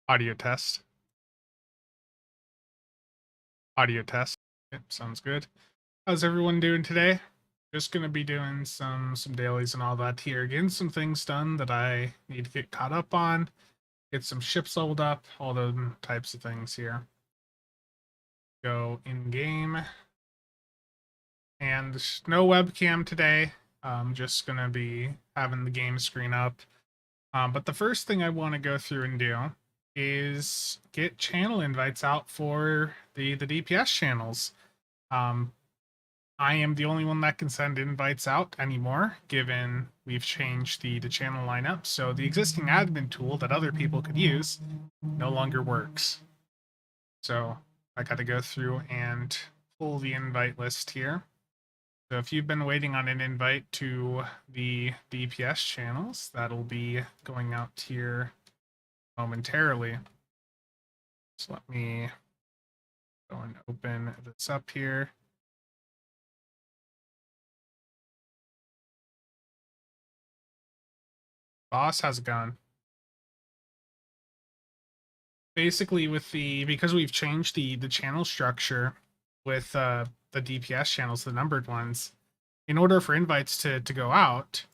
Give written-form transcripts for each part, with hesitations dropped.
Audio test. Audio test. Yep, sounds good. How's everyone doing today? Just gonna be doing some dailies and all that here. Getting some things done that I need to get caught up on. Get some ships leveled up. All those types of things here. Go in game. And no webcam today. I'm just gonna be having the game screen up. But the first thing I want to go through and do is get channel invites out for the DPS channels. Um, I am the only one that can send invites out anymore, given we've changed the channel lineup. So the existing admin tool that other people could use no longer works. So I got to go through and pull the invite list here. So if you've been waiting on an invite to the DPS channels, that'll be going out here momentarily. So let me go and open this up here. Boss, how's it going? Basically, because we've changed the channel structure with the DPS channels, the numbered ones, in order for invites to go out,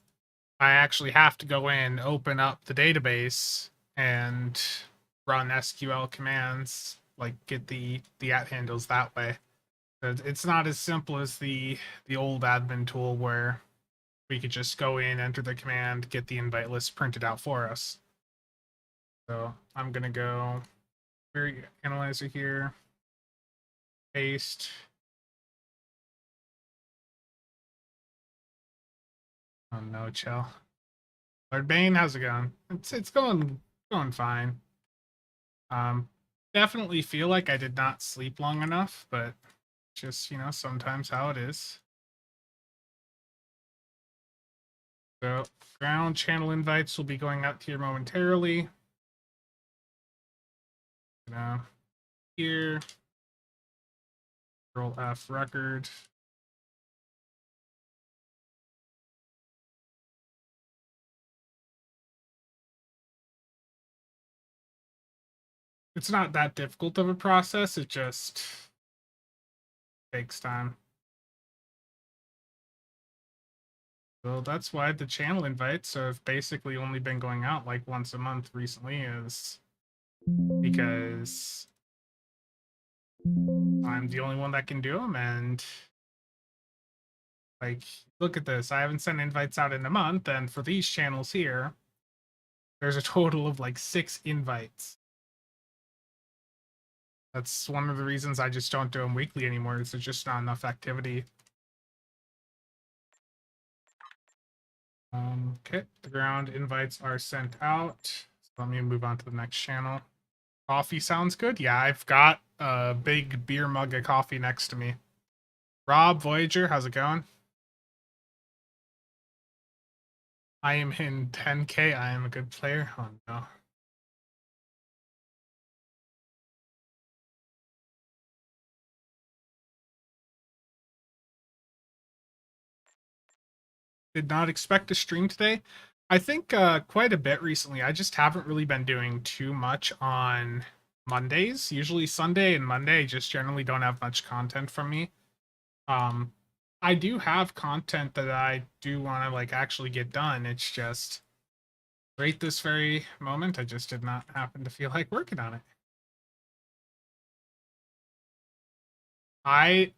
I actually have to go in, open up the database, and run SQL commands, like get the at handles that way. It's not as simple as the old admin tool where we could just go in, enter the command, get the invite list printed out for us. So I'm gonna go query analyzer here, paste. Oh no, chill. Lord Bane, how's it going? It's going fine. Um, definitely feel like I did not sleep long enough, but just sometimes how it is. So ground channel invites will be going out here momentarily. Here, Control F record. It's not that difficult of a process. It just takes time. Well, that's why the channel invites have basically only been going out like once a month recently, is because I'm the only one that can do them. And like, look at this. I haven't sent invites out in a month. And for these channels here, there's a total of like 6 invites. That's one of the reasons I just don't do them weekly anymore. Is there's just not enough activity. Okay, the ground invites are sent out. So let me move on to the next channel. Coffee sounds good. Yeah, I've got a big beer mug of coffee next to me. Rob, Voyager, how's it going? I am in 10K. I am a good player. Oh no. Did not expect to stream today. I think quite a bit recently. I just haven't really been doing too much on Mondays. Usually Sunday and Monday just generally don't have much content from me. Um, I do have content that I do want to like actually get done. It's just right this very moment, I just did not happen to feel like working on it. I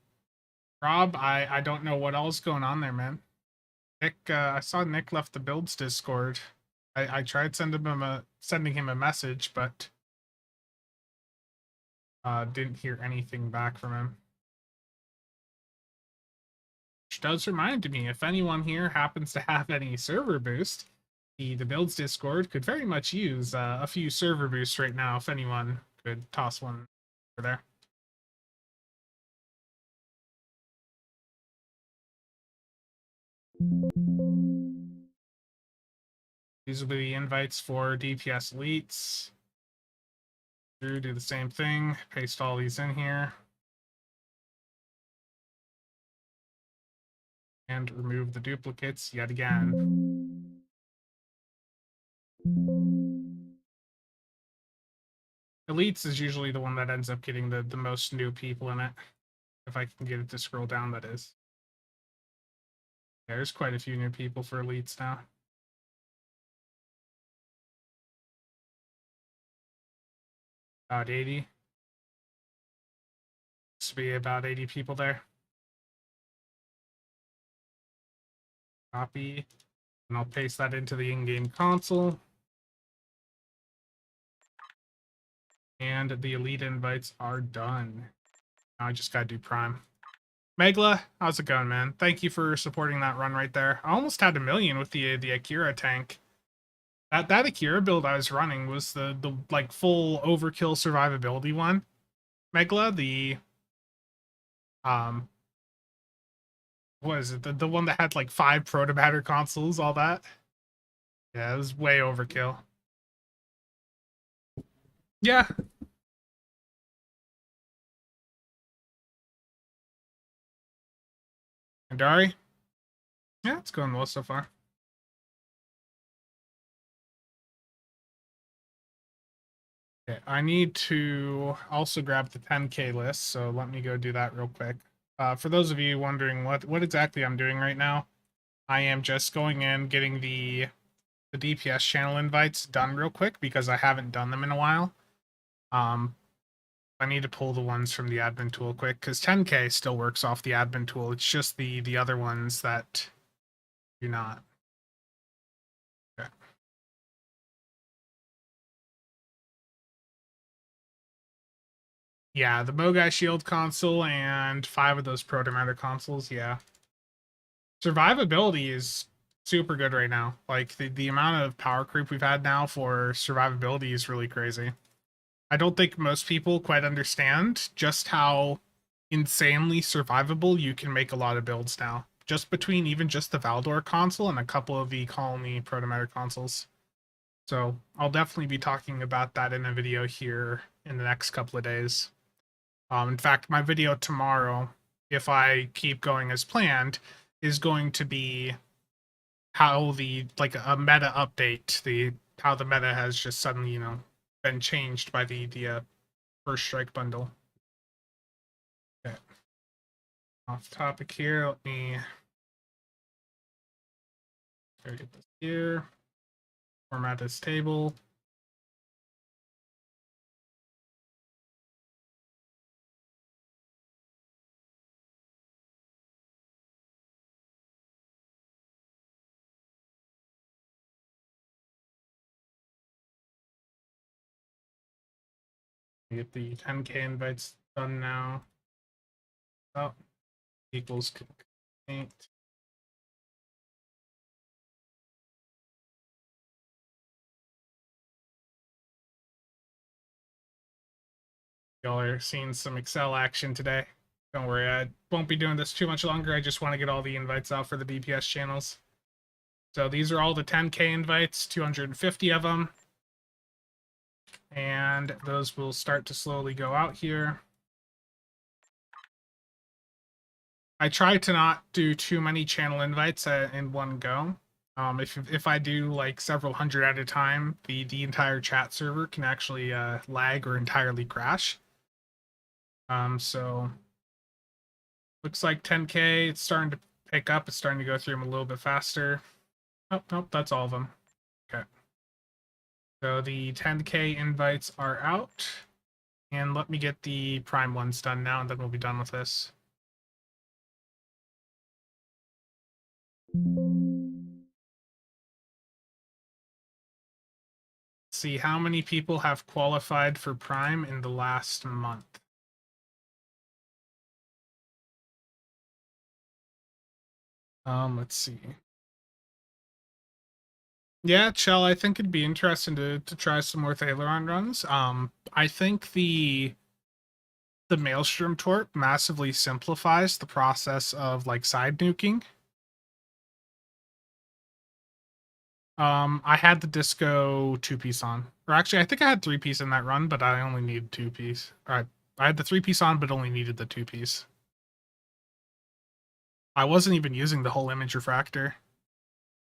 Rob, I don't know what else going on there, man. Nick, I saw Nick left the builds Discord. I tried sending him a message, but didn't hear anything back from him. Which does remind me, if anyone here happens to have any server boost, the builds Discord could very much use a few server boosts right now. If anyone could toss one over there. These will be the invites for DPS elites. Do the same thing. Paste all these in here. And remove the duplicates yet again. Elites is usually the one that ends up getting the most new people in it. If I can get it to scroll down, that is. Yeah, there's quite a few new people for Elites now. About 80. To be about 80 people there. Copy. And I'll paste that into the in-game console. And the elite invites are done. Now I just gotta do Prime. Megla, how's it going, man? Thank you for supporting that run right there. I almost had 1,000,000 with the Akira tank. That Akira build I was running was the like full overkill survivability one. Megla, the what is it? The one that had like 5 proto matter consoles, all that. Yeah, it was way overkill. Yeah. And Dari? Yeah, it's going well so far. Okay, I need to also grab the 10K list, so let me go do that real quick. For those of you wondering what exactly I'm doing right now, I am just going in, getting the DPS channel invites done real quick because I haven't done them in a while. I need to pull the ones from the admin tool quick because 10K still works off the admin tool. It's just the other ones that do not. Okay. Yeah, the Mogai Shield console and 5 of those Proto Matter consoles. Yeah, survivability is super good right now. Like the amount of power creep we've had now for survivability is really crazy. I don't think most people quite understand just how insanely survivable you can make a lot of builds now. Just between even just the Valdor console and a couple of the Colony Proto Matter consoles. So I'll definitely be talking about that in a video here in the next couple of days. In fact, my video tomorrow, if I keep going as planned, is going to be how the like a meta update, the how the meta has just suddenly been changed by the first strike bundle. Okay. Off topic here. Let me get this here. Format this table. Get the 10K invites done now. Oh, equals paint. Y'all are seeing some Excel action today. Don't worry, I won't be doing this too much longer. I just want to get all the invites out for the DPS channels. So these are all the 10K invites, 250 of them. And those will start to slowly go out here. I try to not do too many channel invites in one go. If I do like several hundred at a time, the entire chat server can actually lag or entirely crash. So looks like 10K. It's starting to pick up. It's starting to go through them a little bit faster. Oh, nope, that's all of them. Okay. So the 10K invites are out. And let me get the prime ones done now, and then we'll be done with this. Let's see how many people have qualified for prime in the last month. Let's see. Yeah, Chell, I think it'd be interesting to try some more Thaleron runs. I think the Maelstrom Torp massively simplifies the process of like side nuking. I had the disco 2-piece on. Or actually, I think I had 3-piece in that run, but I only needed 2-piece. Alright, I had the 3-piece on, but only needed the 2-piece. I wasn't even using the whole image refractor.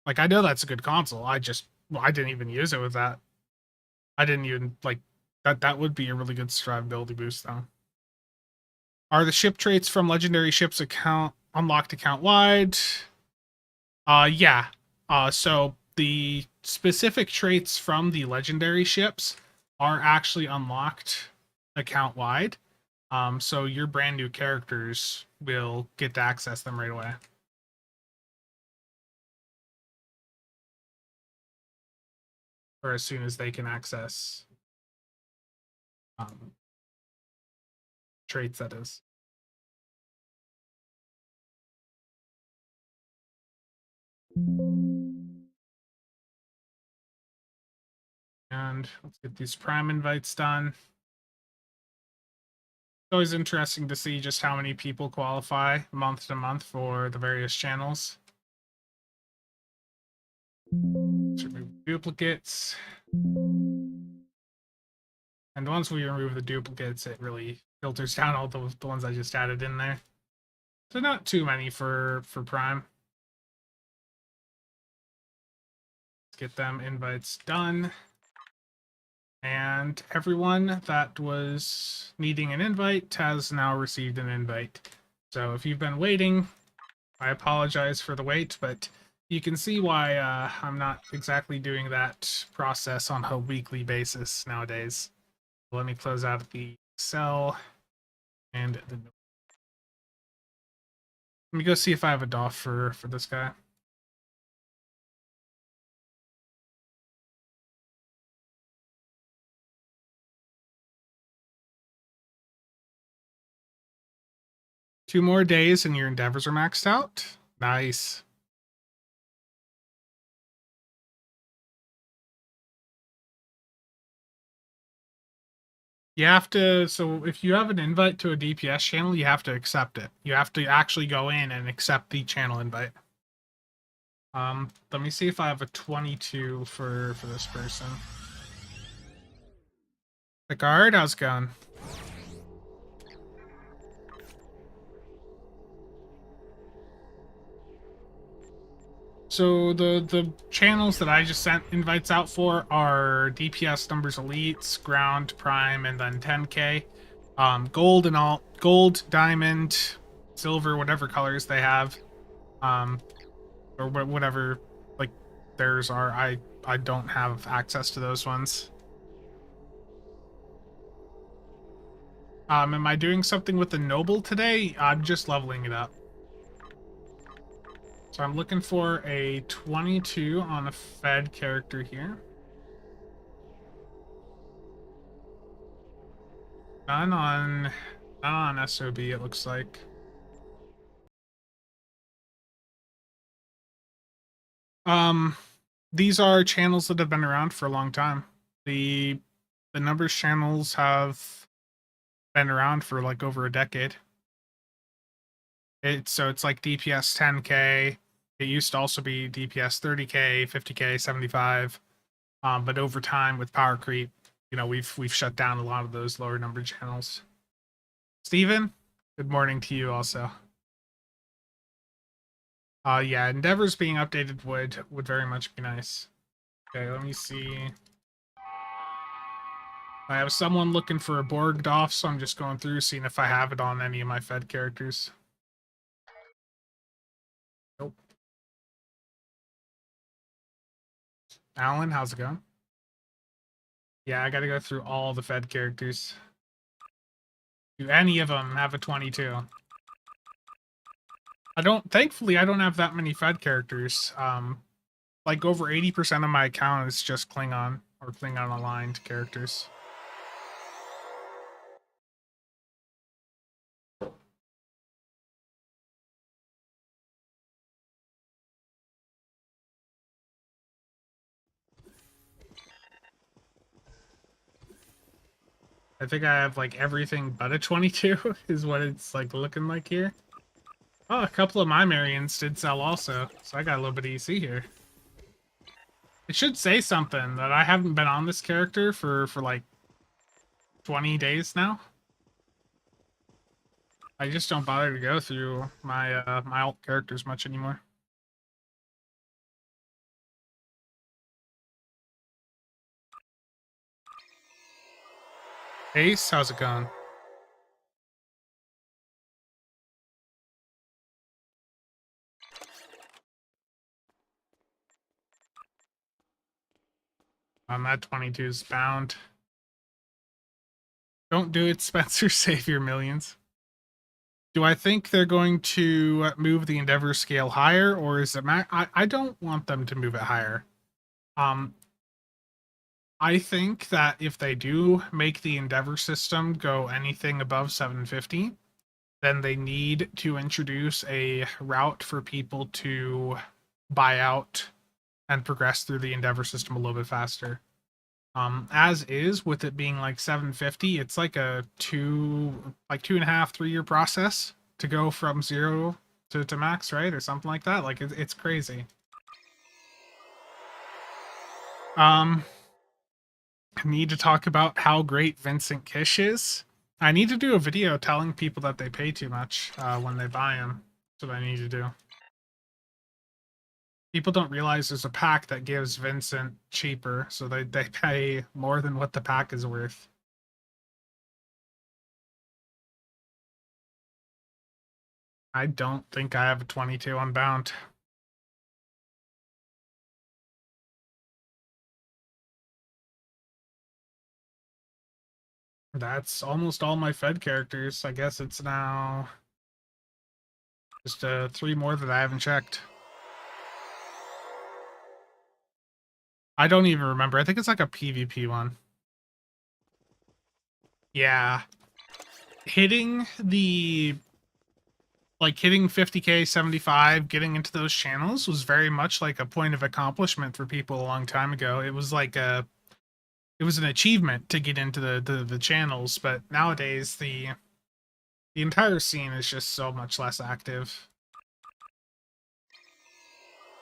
Like, I know that's a good console. I didn't even use it with that. I didn't even, like, That would be a really good survivability boost, though. Are the ship traits from legendary ships account unlocked account wide? Yeah. So the specific traits from the legendary ships are actually unlocked account wide. So your brand new characters will get to access them right away. Or as soon as they can access um, traits, that is. And let's get these prime invites done. It's always interesting to see just how many people qualify month to month for the various channels. Let's remove duplicates. And once we remove the duplicates, it really filters down all the ones I just added in there. So not too many for Prime. Let's get them invites done. And everyone that was needing an invite has now received an invite. So if you've been waiting, I apologize for the wait, but you can see why I'm not exactly doing that process on a weekly basis nowadays. Let me close out the Excel and the. Let me go see if I have a DOF for this guy. Two more days and your endeavors are maxed out. Nice. You have to, so if you have an invite to a DPS channel, you have to accept it. You have to actually go in and accept the channel invite. Let me see if I have a 22 for this person. The guard, how's it going? So the channels that I just sent invites out for are DPS numbers elites, ground, prime, and then 10k. Gold and all gold, diamond, silver, whatever colors they have. Or whatever like theirs are. I don't have access to those ones. Am I doing something with the noble today? I'm just leveling it up. So I'm looking for a 22 on a fed character here. None on SOB, it looks like. Um, these are channels that have been around for a long time. The the numbers channels have been around for like over a decade. It's like DPS 10k. It used to also be DPS 30k, 50k, 75. But over time with power creep, we've shut down a lot of those lower number channels. Steven, good morning to you also. Yeah, Endeavors being updated would very much be nice. Okay, let me see. I have someone looking for a Borg DOF, so I'm just going through seeing if I have it on any of my fed characters. Nope. Alan, how's it going? Yeah, I gotta go through all the fed characters. Do any of them have a 22? Thankfully, I don't have that many fed characters. Like over 80% of my account is just Klingon or Klingon aligned characters. I think I have like everything but a 22 is what it's like looking like here. Oh, a couple of my Marians did sell also, so I got a little bit of EC here. It should say something that I haven't been on this character for like 20 days now. I just don't bother to go through my alt characters much anymore. Ace, how's it going? That 22 is bound. Don't do it, Spencer. Save your millions. Do I think they're going to move the Endeavor scale higher, or is it I don't want them to move it higher. Um, I think that if they do make the Endeavor system go anything above 750, then they need to introduce a route for people to buy out and progress through the Endeavor system a little bit faster. As is, with it being like 750, it's like a 2.5, 3 year process to go from zero to max, right? Or something like that. Like it's crazy. Um, I need to talk about how great Vincent Kish is. I need to do a video telling people that they pay too much when they buy them. That's what I need to do. People don't realize there's a pack that gives Vincent cheaper, so they pay more than what the pack is worth. I don't think I have a 22 unbound. That's almost all my Fed characters. I guess it's now just 3 more that I haven't checked. I don't even remember. I think it's like a PvP one. Yeah. Hitting the hitting 50k, 75, getting into those channels was very much like a point of accomplishment for people a long time ago. It was like it was an achievement to get into the channels, but nowadays the entire scene is just so much less active.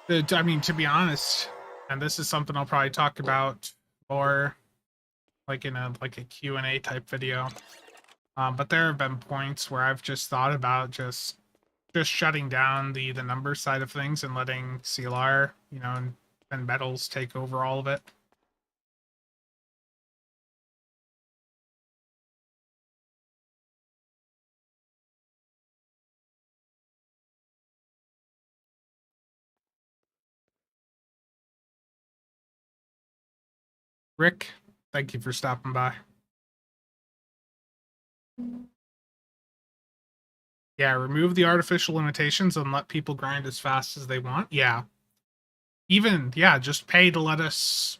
I mean, to be honest, and this is something I'll probably talk about more like in a Q&A type video. But there have been points where I've just thought about just shutting down the number side of things and letting CLR, and metals take over all of it. Rick, thank you for stopping by. Yeah, remove the artificial limitations and let people grind as fast as they want. Yeah. Even, yeah, just pay to let us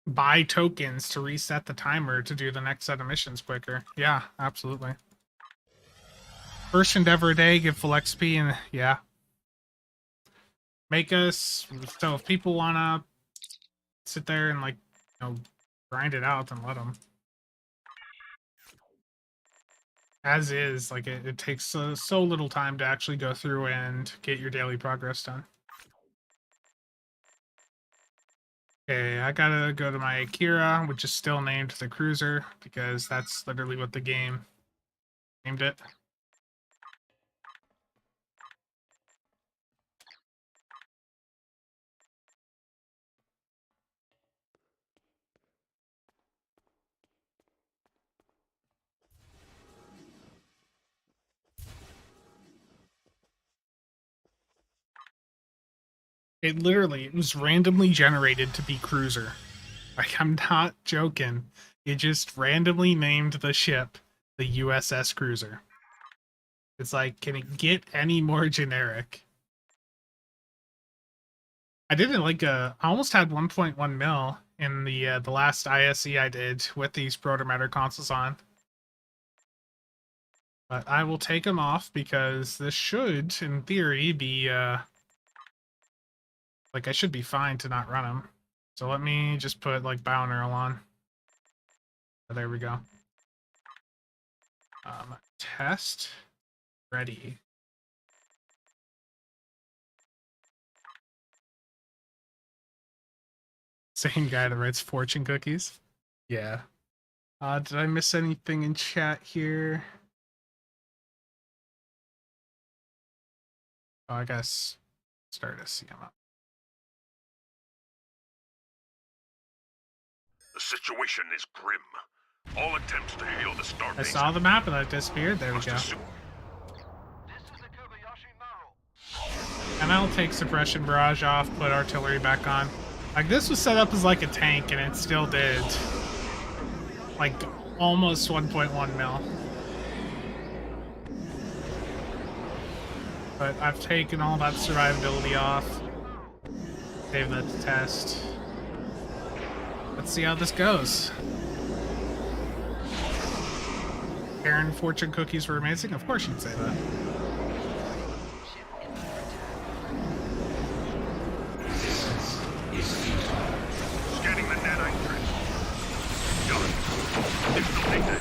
buy tokens to reset the timer to do the next set of missions quicker. Yeah, absolutely. First endeavor a day, give full XP, and yeah. Make us, so if people wanna sit there and grind it out, then let them. As is, it takes so little time to actually go through and get your daily progress done. Okay, I gotta go to my Akira, which is still named the Cruiser, because that's literally what the game named it. It was randomly generated to be Cruiser. Like, I'm not joking. It just randomly named the ship the USS Cruiser. It's like, can it get any more generic? I didn't I almost had 1.1 mil in the last ISE I did with these Protomatter consoles on. But I will take them off because this should, in theory, be I should be fine to not run them. So let me just put Bioneural on. Oh, there we go. Test ready. Same guy that writes fortune cookies. Yeah. Did I miss anything in chat here? Oh, I guess start a CM up. The situation is grim. All attempts to hail the starbase. I saw the map and I disappeared. There we go. And I'll take suppression barrage off, put artillery back on. Like, this was set up as like a tank, and it still did like almost 1.1 mil. But I've taken all that survivability off. Save that to test. Let's see how this goes. Karen, fortune cookies were amazing. Of course you'd say that. Scanning the net entrance. Done. Additional data.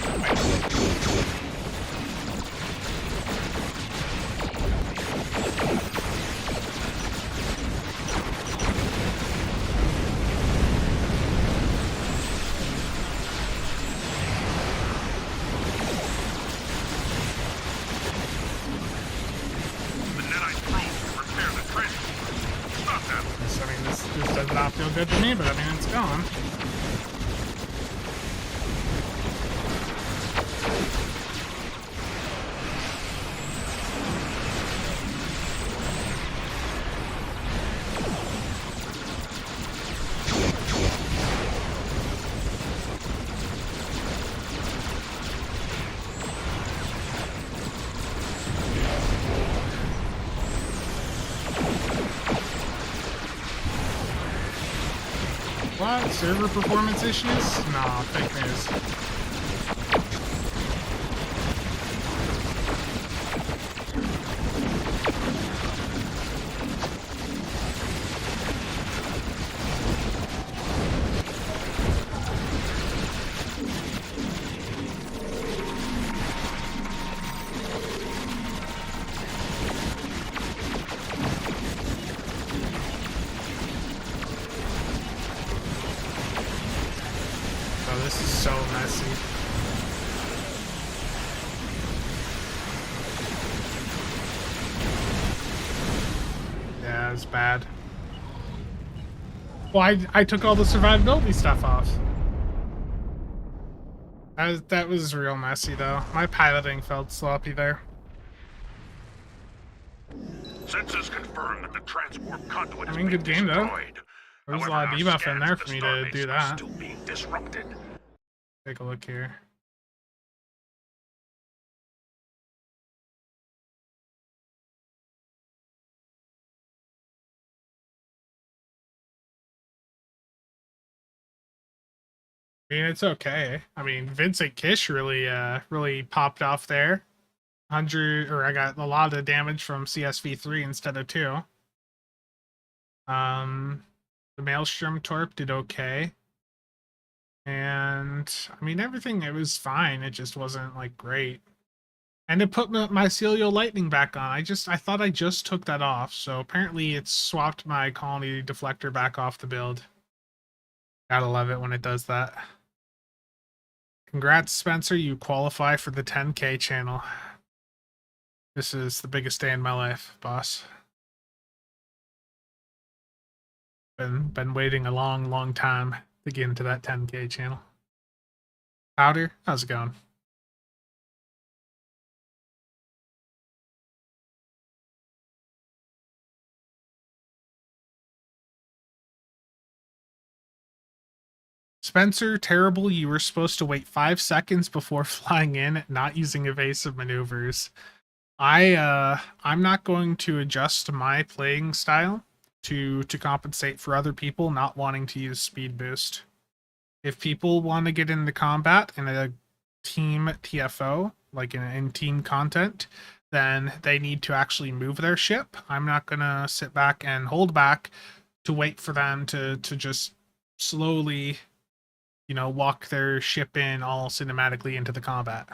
This does not feel good to me, but I mean, it's gone. What? Server performance issues? Nah, fake news. Oh, this is so messy. Yeah, it's bad. Well, I took all the survivability stuff off. That was real messy, though. My piloting felt sloppy there. Sensors confirm that the transport conduit I mean, good game, though. There was a lot of debuff in there for me to do that. Still being disrupted. Take a look here. I mean, it's okay. I mean, Vincent Kish really popped off there. 100, or I got a lot of damage from CSV3 instead of 2. The Maelstrom Torp did okay. And, I mean, everything, it was fine. It just wasn't, like, great. And it put my mycelial lightning back on. I thought I just took that off. So apparently it's swapped my colony deflector back off the build. Gotta love it when it does that. Congrats, Spencer. You qualify for the 10K channel. This is the biggest day in my life, boss. Been waiting a long time to get into that 10K channel. Powder, how's it going? Spencer, terrible. You were supposed to wait 5 seconds before flying in, not using evasive maneuvers. I'm not going to adjust my playing style to compensate for other people not wanting to use speed boost. If people want to get into combat in a team TFO, like in team content, then they need to actually move their ship. I'm not gonna sit back and hold back to wait for them to just slowly, walk their ship in all cinematically into the combat.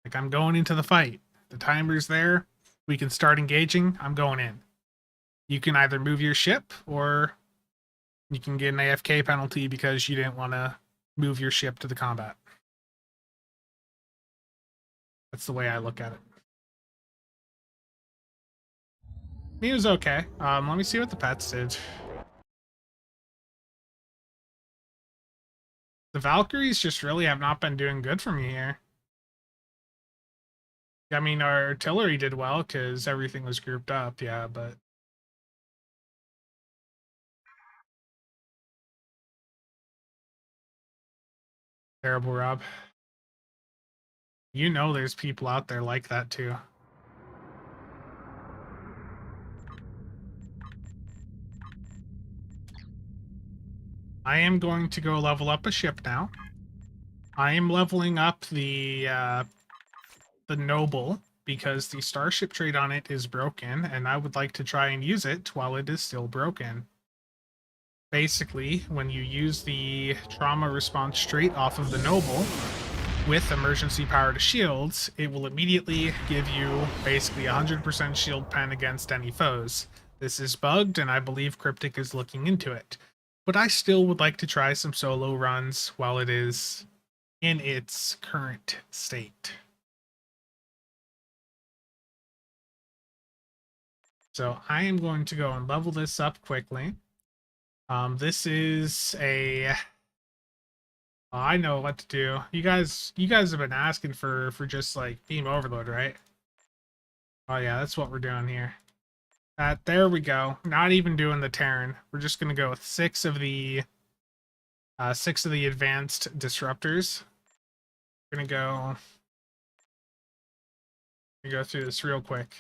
Like, I'm going into the fight. The timer's there. We can start engaging. I'm going in. You can either move your ship or you can get an AFK penalty because you didn't want to move your ship to the combat. That's the way I look at it. He was okay. Let me see what the pets did. The Valkyries just really have not been doing good for me here. I mean, our artillery did well because everything was grouped up, yeah, but terrible, Rob. You know there's people out there like that too. I am going to go level up a ship now. I am leveling up the Noble because the starship trait on it is broken, and I would like to try and use it while it is still broken. Basically, when you use the trauma response trait off of the Noble with emergency power to shields, it will immediately give you basically 100% shield pen against any foes. This is bugged, and I believe Cryptic is looking into it. But I still would like to try some solo runs while it is in its current state. So I am going to go and level this up quickly. This is a oh, I know what to do. You guys have been asking for just like beam overload, right? Oh yeah, that's what we're doing here. There we go. Not even doing the Terran. We're just gonna go with six of the advanced disruptors. We're gonna go through this real quick.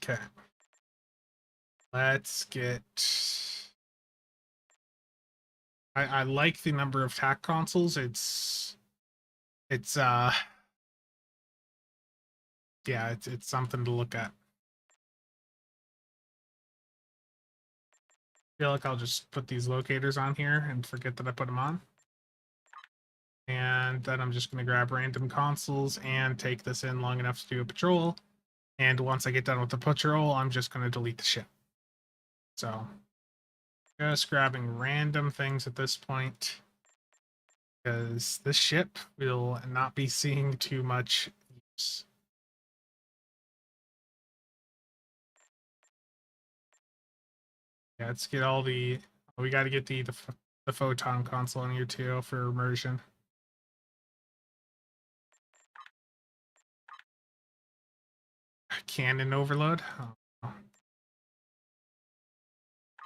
Okay. Let's get. I like the number of tac consoles. It's yeah, it's something to look at. I feel like I'll just put these locators on here and forget that I put them on. And then I'm just going to grab random consoles and take this in long enough to do a patrol. And once I get done with the patrol, I'm just going to delete the ship. So just grabbing random things at this point, because this ship will not be seeing too much use. Yeah, let's get all the. We got to get the photon console in here too for immersion. Cannon overload. Oh.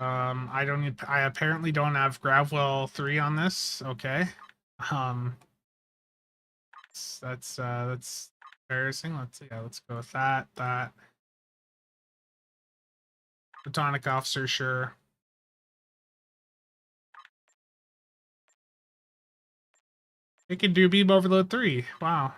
I don't need. I apparently don't have Gravwell 3 on this. Okay. Um, that's embarrassing. Let's go with that. That Photonic Officer, sure. It can do beam overload 3. Wow.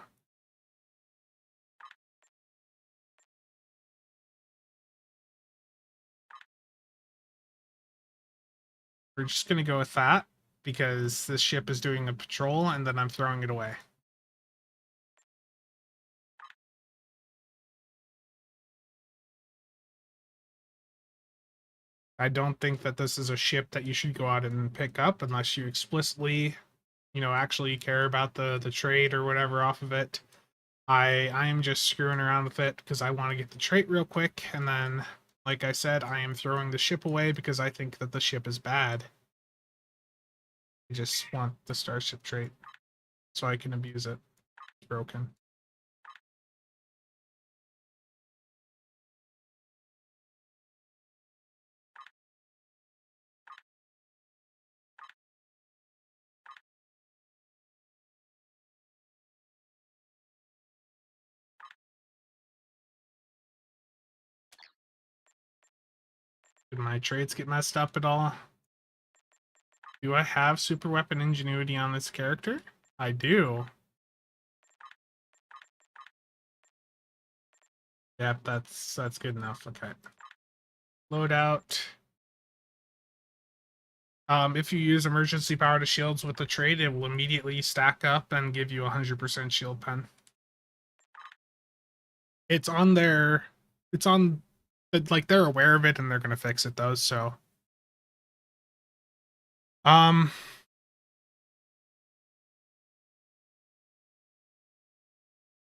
We're just gonna go with that because this ship is doing a patrol and then I'm throwing it away. I don't think that this is a ship that you should go out and pick up unless you explicitly, actually care about the trade or whatever off of it. I am just screwing around with it because I want to get the trait real quick, and then, like I said, I am throwing the ship away because I think that the ship is bad. I just want the starship trait so I can abuse it. It's broken. Did my traits get messed up at all? Do I have super weapon ingenuity on this character? I do. Yep, that's good enough. Okay. Loadout. If you use emergency power to shields with the trait, it will immediately stack up and give you 100% shield pen. It's on their, it's on, like they're aware of it and they're gonna fix it though. So, um,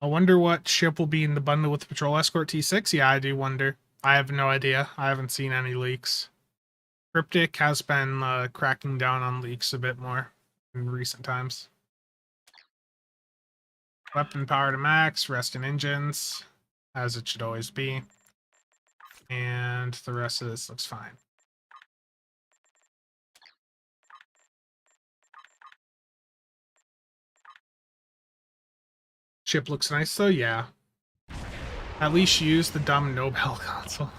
I wonder what ship will be in the bundle with the Patrol Escort T6. Yeah, I do wonder. I have no idea. I haven't seen any leaks. Cryptic has been cracking down on leaks a bit more in recent times. Weapon power to max, rest in engines, as it should always be. And the rest of this looks fine. Ship looks nice though, yeah. At least use the dumb Nobel console.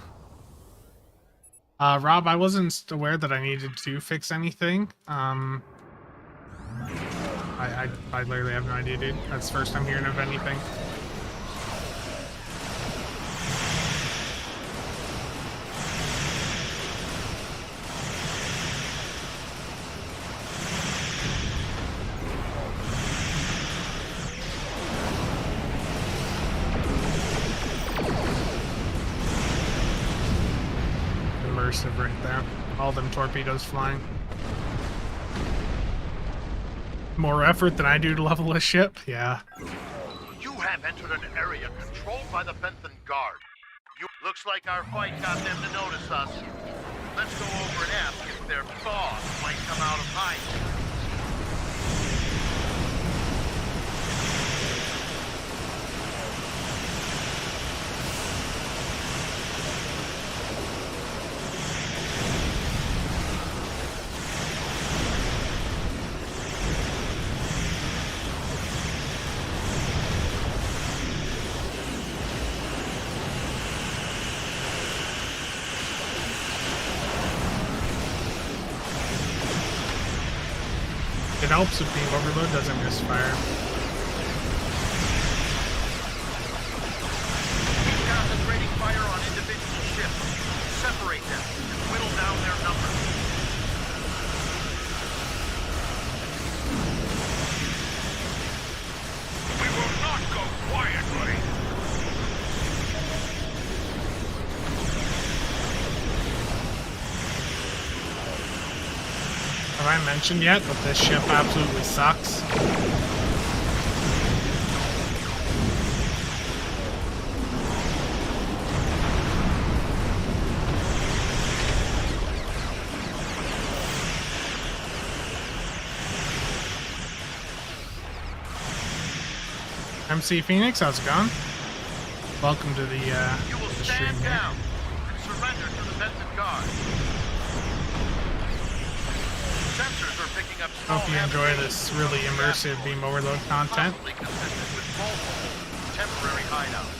Rob, I wasn't aware that I needed to fix anything. I literally have no idea, dude. That's the first I'm hearing of anything. Immersive right there. All them torpedoes flying. More effort than I do to level a ship? Yeah. You have entered an area controlled by the Bentham Guard. Looks like our fight got them to notice us. Let's go over and ask if their boss might come out of hiding. It helps if beam overload doesn't misfire. Keep concentrating fire on individual ships. Separate them and whittle down their numbers. We will not go quietly. Have I mentioned yet that this ship absolutely sucks? MC Phoenix, how's it going? Welcome to the You will the stand stream here. down and surrender to the Bentham Guard. Sensors are picking up small Hope you enjoy this really immersive beam overload content. possibly consistent with multiple temporary hideouts.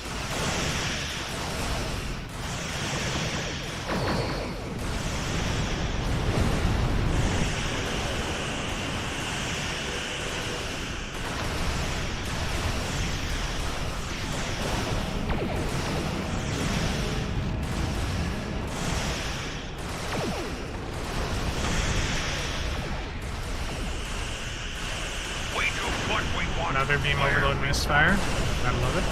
We do what we want. Another beam overload misfire. I love it.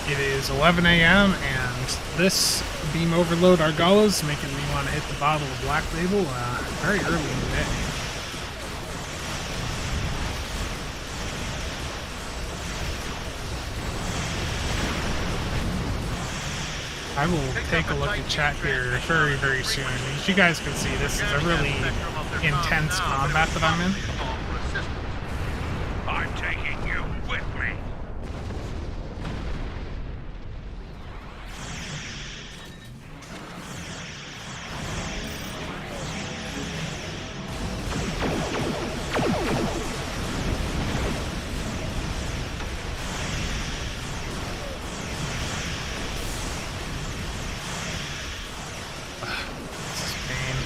It is 11 a.m. and this beam overload Argala is making me want to hit the bottle of Black Label very early in the day. I will take a look at chat here very, very soon. As you guys can see, this is a really intense combat that I'm in. I'm taking you with me. This is pain.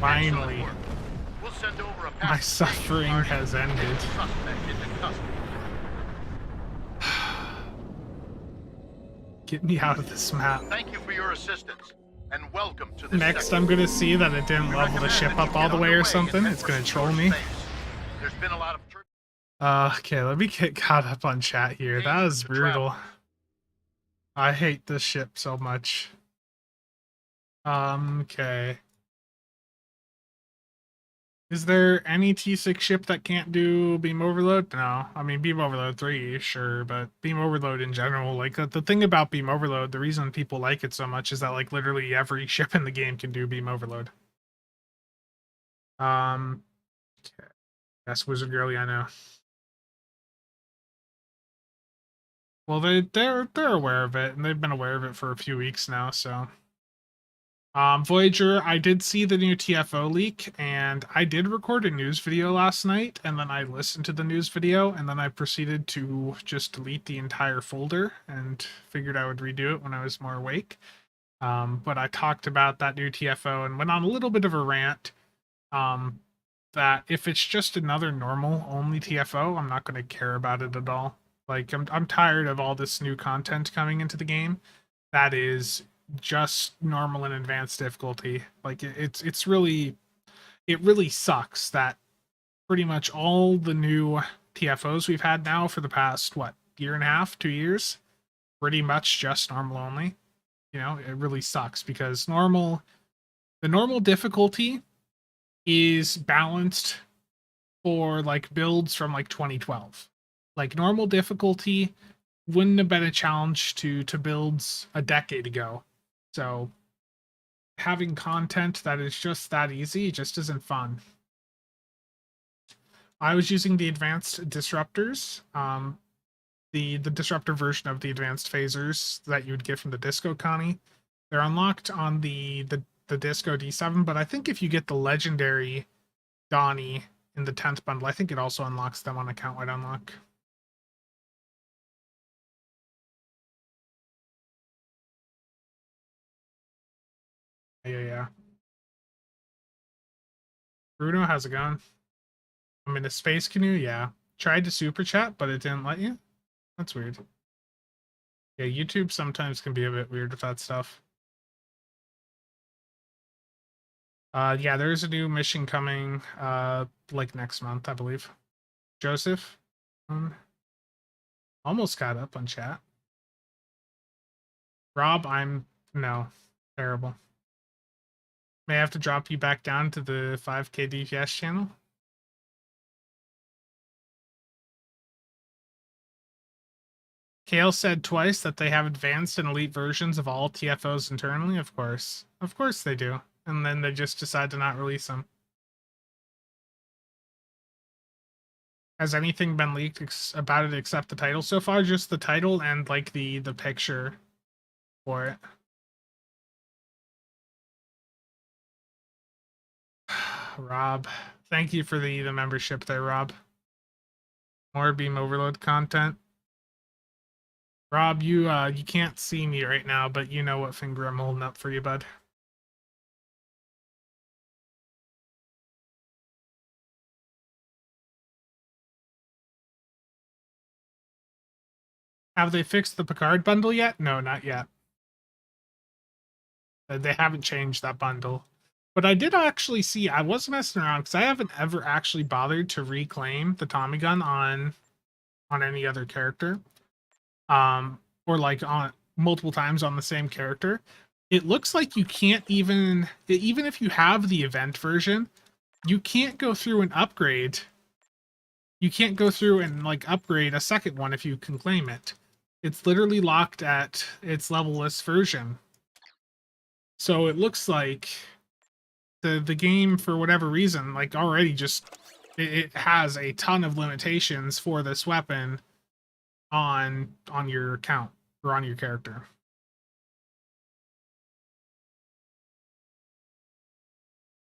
Finally, Excellent work. We'll send over a my package suffering party has and take ended. the suspect into custody. Get me out of this map. Thank you for your assistance, and welcome to this Next, sector. I'm gonna see that it didn't We level the recommend ship that you up all get the way or underway and something. head It's for gonna secure troll me. space. There's been a lot of Okay, let me get caught up on chat here. That danger was to brutal. travelers. I hate this ship so much. Okay. Is there any T6 ship that can't do beam overload? No. I mean, beam overload 3, sure, but beam overload in general, like, the thing about beam overload, the reason people like it so much is that, like, literally every ship in the game can do beam overload. Okay. That's Wizard Girly, I know. Well, they're aware of it, and they've been aware of it for a few weeks now, so. Voyager, I did see the new TFO leak, and I did record a news video last night, and then I listened to the news video, and then I proceeded to just delete the entire folder, and figured I would redo it when I was more awake. But I talked about that new TFO and went on a little bit of a rant, that if it's just another normal only TFO, I'm not going to care about it at all. Like, I'm tired of all this new content coming into the game that is just normal and advanced difficulty. Like, it's really, it really sucks that pretty much all the new TFOs we've had now for the past, what, year and a half, 2 years, pretty much just normal only. You know, it really sucks because the normal difficulty is balanced for like builds from like 2012. Like, normal difficulty wouldn't have been a challenge to builds a decade ago. So having content that is just that easy just isn't fun. I was using the advanced disruptors, the disruptor version of the advanced phasers that you would get from the Disco Connie. They're unlocked on the Disco D7, but I think if you get the legendary Donnie in the 10th bundle, I think it also unlocks them on account wide unlock. Yeah. Bruno, how's it going? I'm in a space canoe, yeah. Tried to super chat, but it didn't let you. That's weird. Yeah, YouTube sometimes can be a bit weird with that stuff. Yeah, there's a new mission coming, like next month, I believe. Joseph, almost caught up on chat. Rob, no, terrible. May I have to drop you back down to the 5K DPS channel? Kale said twice that they have advanced and elite versions of all TFOs internally. Of course they do. And then they just decide to not release them. Has anything been leaked about it except the title so far? Just the title and like the picture for it. Rob, thank you for the membership there, Rob. More beam overload content. Rob, you can't see me right now, but you know what finger I'm holding up for you, bud. Have they fixed the Picard bundle yet? No, not yet. They haven't changed that bundle. But I did actually see, I was messing around because I haven't ever actually bothered to reclaim the Tommy gun on any other character. Or like on multiple times on the same character. It looks like you can't even if you have the event version, you can't go through and upgrade. You can't go through and like upgrade a second one if you can claim it. It's literally locked at its levelless version. So it looks like the game, for whatever reason, like already just it has a ton of limitations for this weapon on your account or on your character.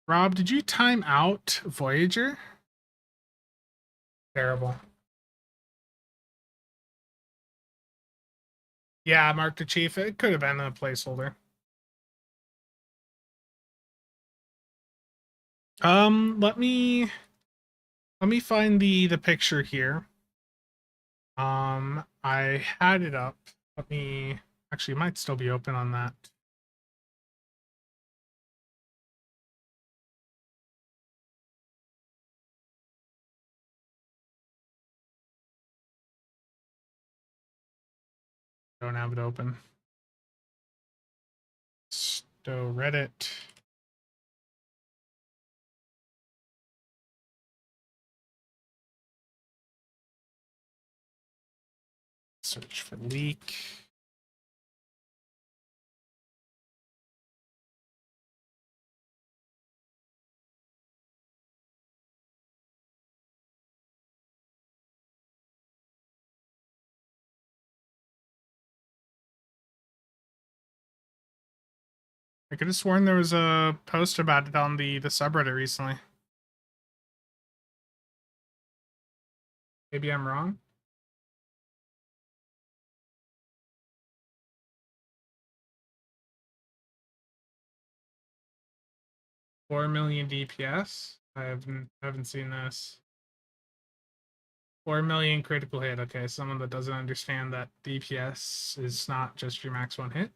Rob, did you time out Voyager? Terrible. Yeah, Mark the Chief. It could have been a placeholder. Let me find the picture here. I had it up. Let me actually, it might still be open on that. Don't have it open. So Reddit. Search for leak. I could have sworn there was a post about it on the subreddit recently. Maybe I'm wrong. 4 million DPS. I haven't seen this. 4 million critical hit. Okay, someone that doesn't understand that DPS is not just your max one hit.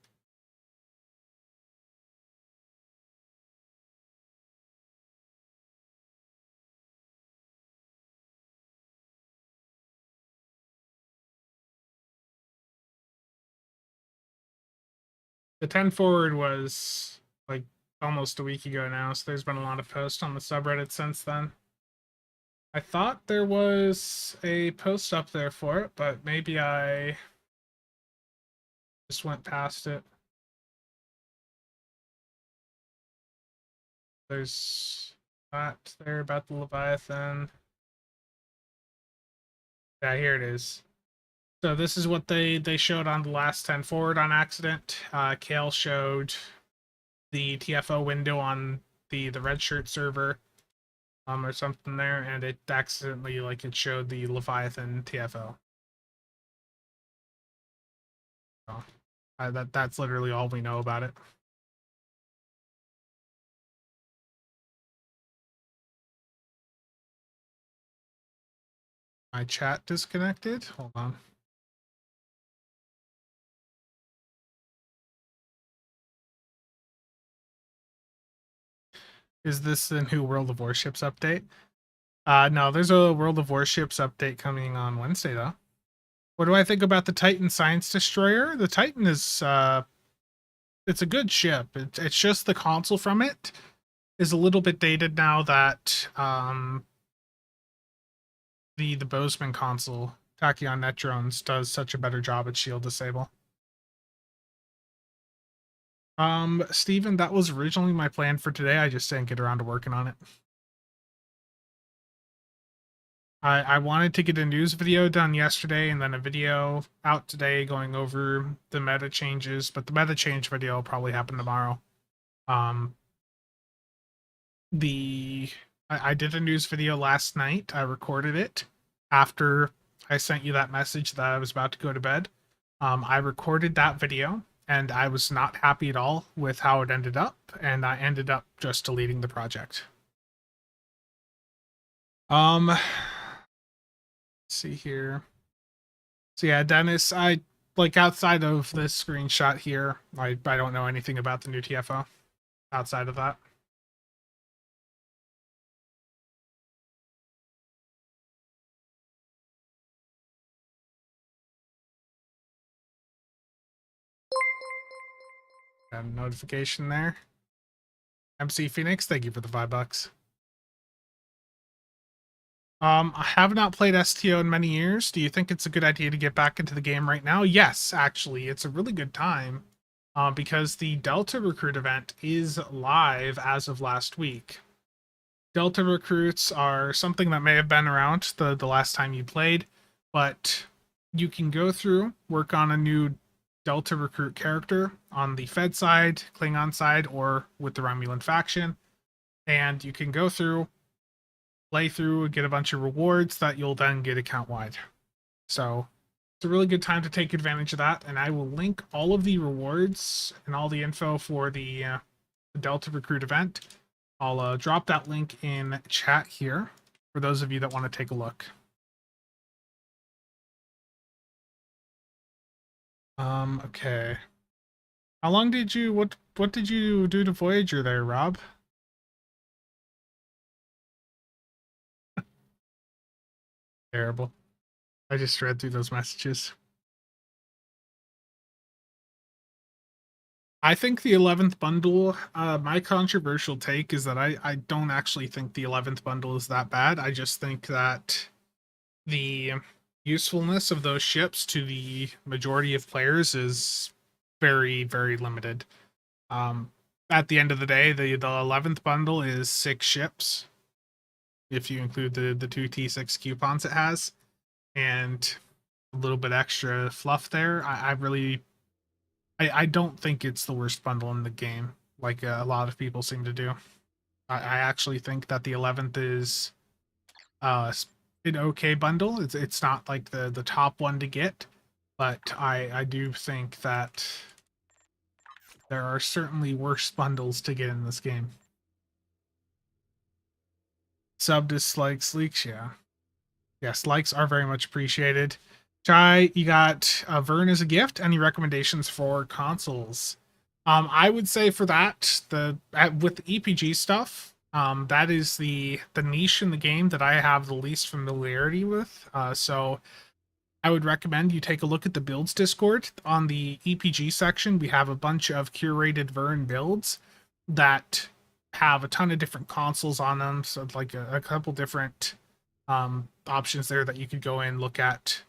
The 10 forward was like almost a week ago now, so there's been a lot of posts on the subreddit since then. I thought there was a post up there for it, but maybe I just went past it. There's that there about the Leviathan. Yeah, here it is. So this is what they showed on the last 10 forward on accident. Kale showed the TFO window on the red shirt server, or something there, and it accidentally it showed the Leviathan TFO. So, that's literally all we know about it. My chat disconnected. Hold on. Is this the new World of Warships update? No, there's a World of Warships update coming on Wednesday, though. What do I think about the Titan Science Destroyer? The Titan is, it's a good ship. It's just the console from it is a little bit dated now that, the Bozeman console, Tachyon Net Drones, does such a better job at shield disable. Steven, that was originally my plan for today. I just didn't get around to working on it. I wanted to get a news video done yesterday and then a video out today going over the meta changes, but the meta change video will probably happen tomorrow. I did a news video last night. I recorded it after I sent you that message that I was about to go to bed. I recorded that video and I was not happy at all with how it ended up, and I ended up just deleting the project. Let's see here. So yeah, Dennis, I outside of this screenshot here, I don't know anything about the new TFO outside of that. Got a notification there. MC Phoenix, thank you for the $5. I have not played STO in many years. Do you think it's a good idea to get back into the game right now? Yes, actually, it's a really good time. Because the Delta Recruit event is live as of last week. Delta Recruits are something that may have been around the last time you played, but you can go through, work on a new Delta Recruit character on the Fed side, Klingon side, or with the Romulan faction, and you can go through, play through, get a bunch of rewards that you'll then get account-wide. So it's a really good time to take advantage of that, and I will link all of the rewards and all the info for the Delta Recruit event I'll drop that link in chat here for those of you that want to take a look. Okay. How long did you what did you do to Voyager there, Rob? Terrible. I just read through those messages. I think the 11th bundle, my controversial take is that I don't actually think the 11th bundle is that bad. I just think that the usefulness of those ships to the majority of players is very, very limited. Um, at the end of the day, the 11th bundle is 6 ships, if you include the 2 T6 coupons it has, and a little bit extra fluff there. I don't think it's the worst bundle in the game, like a lot of people seem to do. I actually think that the 11th is an okay bundle. It's not like the top one to get, but I do think that there are certainly worse bundles to get in this game. Sub dislikes leaks, yeah. Yes, likes are very much appreciated. Chai, you got Vern as a gift. Any recommendations for consoles? I would say for that, with the EPG stuff, that is the niche in the game that I have the least familiarity with. So I would recommend you take a look at the builds Discord. On the EPG section, we have a bunch of curated Vern builds that have a ton of different consoles on them. So like a couple different options there that you could go in, look at,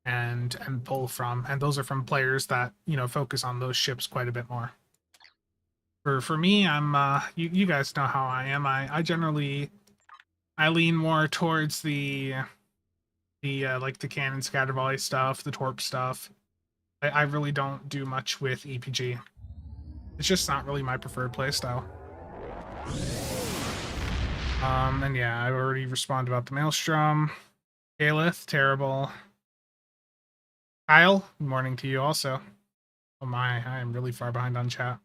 and pull from. And those are from players that, you know, focus on those ships quite a bit more. For me, I'm you guys know how I am. I generally I lean more towards the like the cannon scatter volley stuff, the torp stuff. I really don't do much with EPG. It's just not really my preferred playstyle. And yeah, I already responded about the Maelstrom. Kalith, terrible. Kyle, good morning to you also. Oh my, I am really far behind on chat.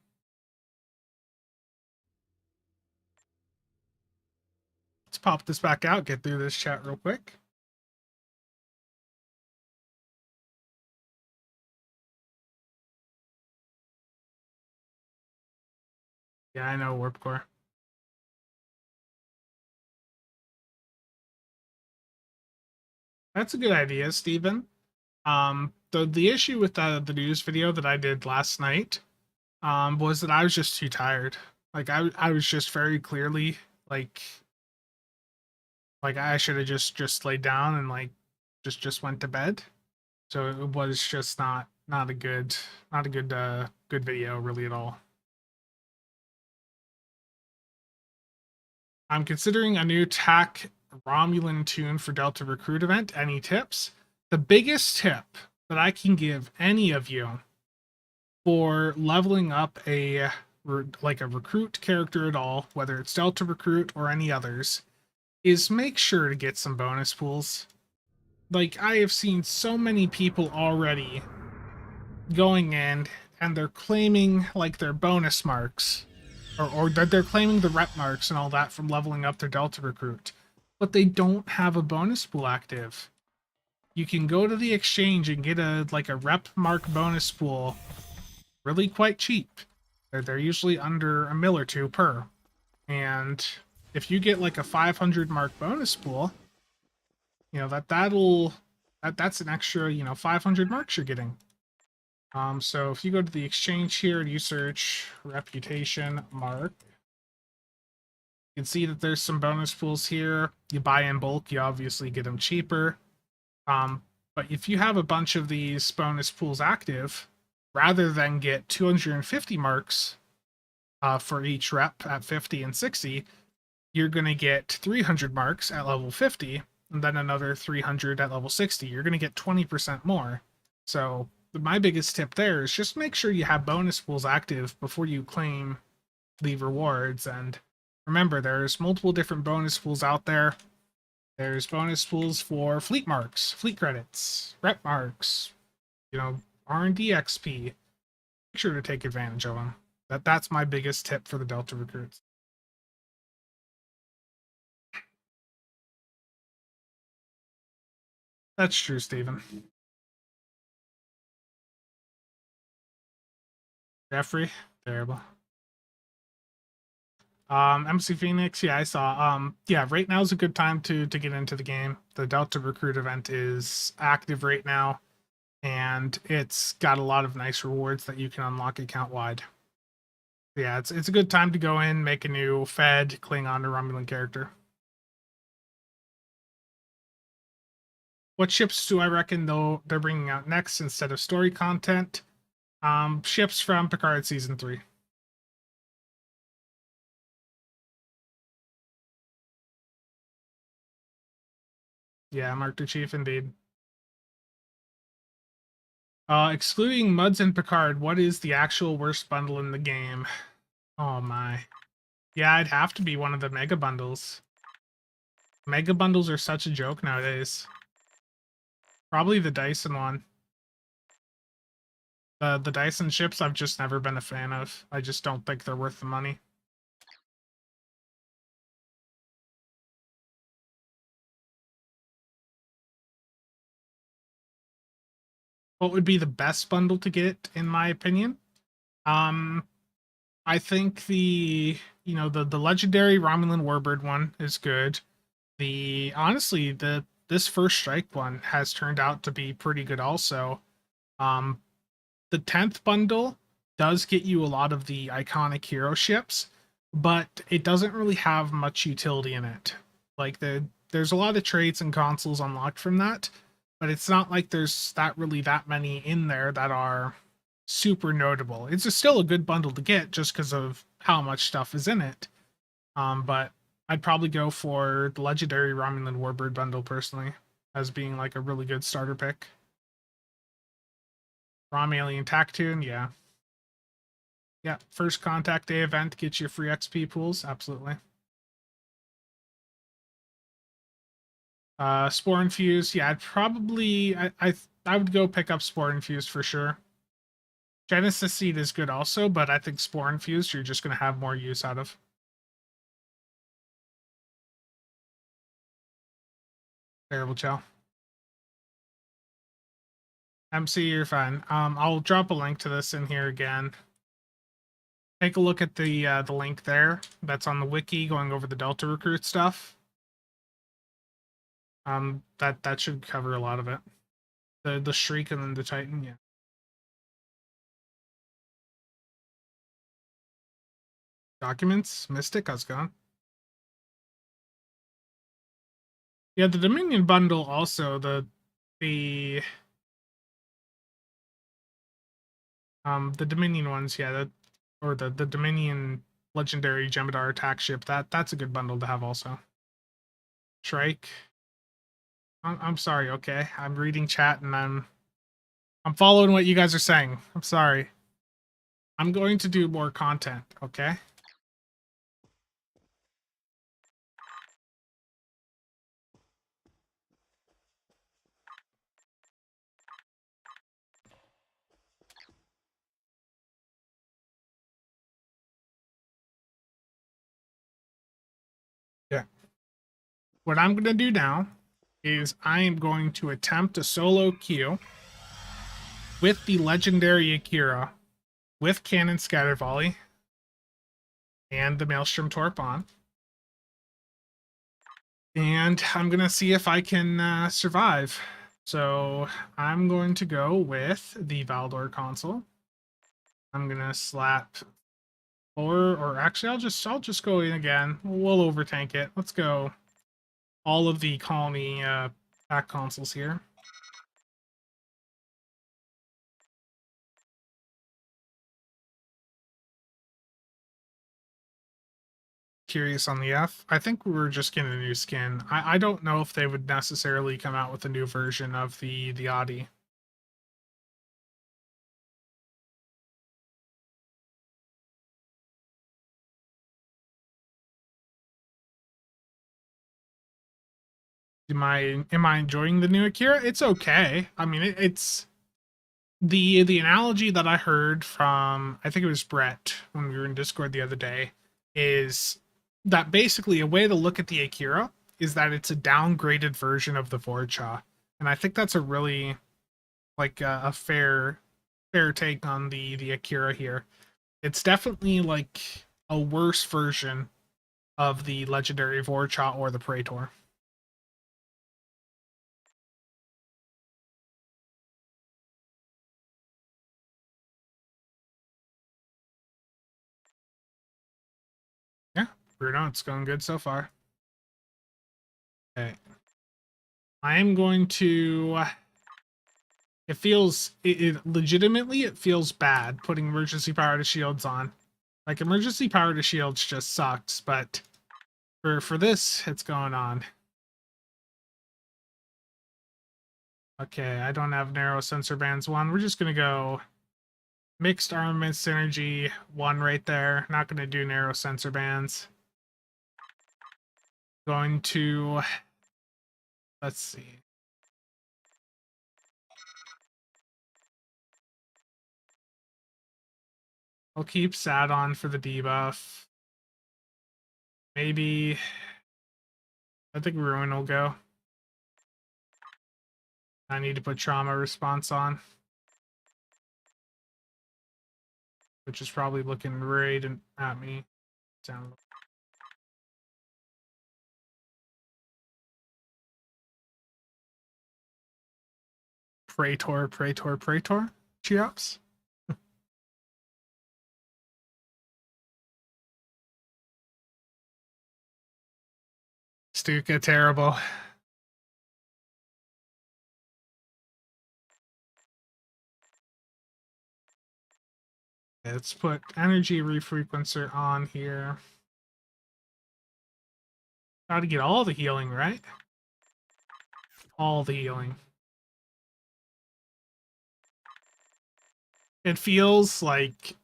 Let's pop this back out, get through this chat real quick. Yeah, I know, Warp Core. That's a good idea, Steven. The issue with the news video that I did last night was that I was just too tired. Like I was just very clearly like I should have just laid down and like just went to bed. So it was just not a good good video really at all. I'm considering a new TAC Romulan tune for Delta Recruit event. Any tips? The biggest tip that I can give any of you for leveling up a recruit character at all, whether it's Delta Recruit or any others, is make sure to get some bonus pools. Like I have seen so many people already going in and they're claiming like their bonus marks or that they're claiming the rep marks and all that from leveling up their Delta Recruit, but they don't have a bonus pool active. You can go to the exchange and get a rep mark bonus pool really quite cheap. They're usually under a mil or two per. And if you get like a 500 mark bonus pool, you know that's an extra, you know, 500 marks you're getting. So if you go to the exchange here and you search reputation mark, you can see that there's some bonus pools here. You buy in bulk, you obviously get them cheaper. But if you have a bunch of these bonus pools active, rather than get 250 marks for each rep at 50 and 60, you're going to get 300 marks at level 50, and then another 300 at level 60. You're going to get 20% more. So my biggest tip there is just make sure you have bonus pools active before you claim the rewards. And remember, there's multiple different bonus pools out there. There's bonus pools for fleet marks, fleet credits, rep marks, you know, R&D XP. Make sure to take advantage of them. That's my biggest tip for the Delta recruits. That's true, Steven. Jeffrey, terrible. MC Phoenix, yeah, I saw. Yeah, right now is a good time to get into the game. The Delta Recruit event is active right now, and it's got a lot of nice rewards that you can unlock account wide. Yeah, it's a good time to go in, make a new Fed, Klingon, or Romulan character. What ships do I reckon though they're bringing out next instead of story content? Ships from Picard season 3. Yeah, Mark the Chief indeed. Excluding Muds and Picard, what is the actual worst bundle in the game? Oh my. Yeah, it'd have to be one of the mega bundles. Mega bundles are such a joke nowadays. Probably the Dyson one. The Dyson ships I've just never been a fan of. I just don't think they're worth the money. What would be the best bundle to get, in my opinion? Um, I think the legendary Romulan Warbird one is good. Honestly, this first strike one has turned out to be pretty good also. Um, the 10th bundle does get you a lot of the iconic hero ships, but it doesn't really have much utility in it. Like there's a lot of traits and consoles unlocked from that, but it's not like there's that many in there that are super notable. Still a good bundle to get just because of how much stuff is in it. But I'd probably go for the legendary Romulan Warbird bundle personally as being like a really good starter pick. Rom Alien Tactoon, yeah. Yeah, first contact day event gets you free XP pools, absolutely. Spore Infused, yeah, I would go pick up Spore Infused for sure. Genesis Seed is good also, but I think Spore Infused you're just going to have more use out of. Terrible Chow. MC, you're fine. I'll drop a link to this in here again. Take a look at the link there. That's on the wiki going over the Delta Recruit stuff. That should cover a lot of it. The Shriek and then the Titan, yeah. Documents, Mystic, how's it going? Yeah, the Dominion bundle also the Dominion ones, yeah, or the Dominion legendary Jem'Hadar attack ship. That's a good bundle to have also. Shrike. I'm sorry, okay. I'm reading chat and I'm following what you guys are saying. I'm sorry. I'm going to do more content, okay? Yeah. What I'm going to do now is I am going to attempt a solo queue with the legendary Akira, with Cannon Scatter Volley, and the Maelstrom Torp on. And I'm going to see if I can survive. So I'm going to go with the Valdor console. I'm going to slap or actually I'll just go in again. We'll overtank it. Let's go all of the colony pack consoles here. Curious on the F. I think we were just getting a new skin. I don't know if they would necessarily come out with a new version of the Audi. Am I enjoying the new Akira? It's okay. I mean, it's the analogy that I heard from, I think it was Brett when we were in Discord the other day, is that basically a way to look at the Akira is that it's a downgraded version of the Vorcha. And I think that's a really like a fair take on the Akira here. It's definitely like a worse version of the legendary Vorcha or the Praetor. Yeah, Bruno, it's going good so far. Okay. I am going to. It legitimately, it feels bad putting emergency power to shields on. Like, emergency power to shields just sucks, but for this, it's going on. Okay, I don't have narrow sensor bands 1. We're just going to go mixed armament synergy 1 right there. Not going to do narrow sensor bands. Going to, let's see. I'll keep Sad on for the debuff. Maybe, I think Ruin will go. I need to put trauma response on, which is probably looking right at me. Down. Praetor. Cheops. Stuka, terrible. Let's put energy refrequencer on here. Got to get all the healing, right? All the healing. It feels like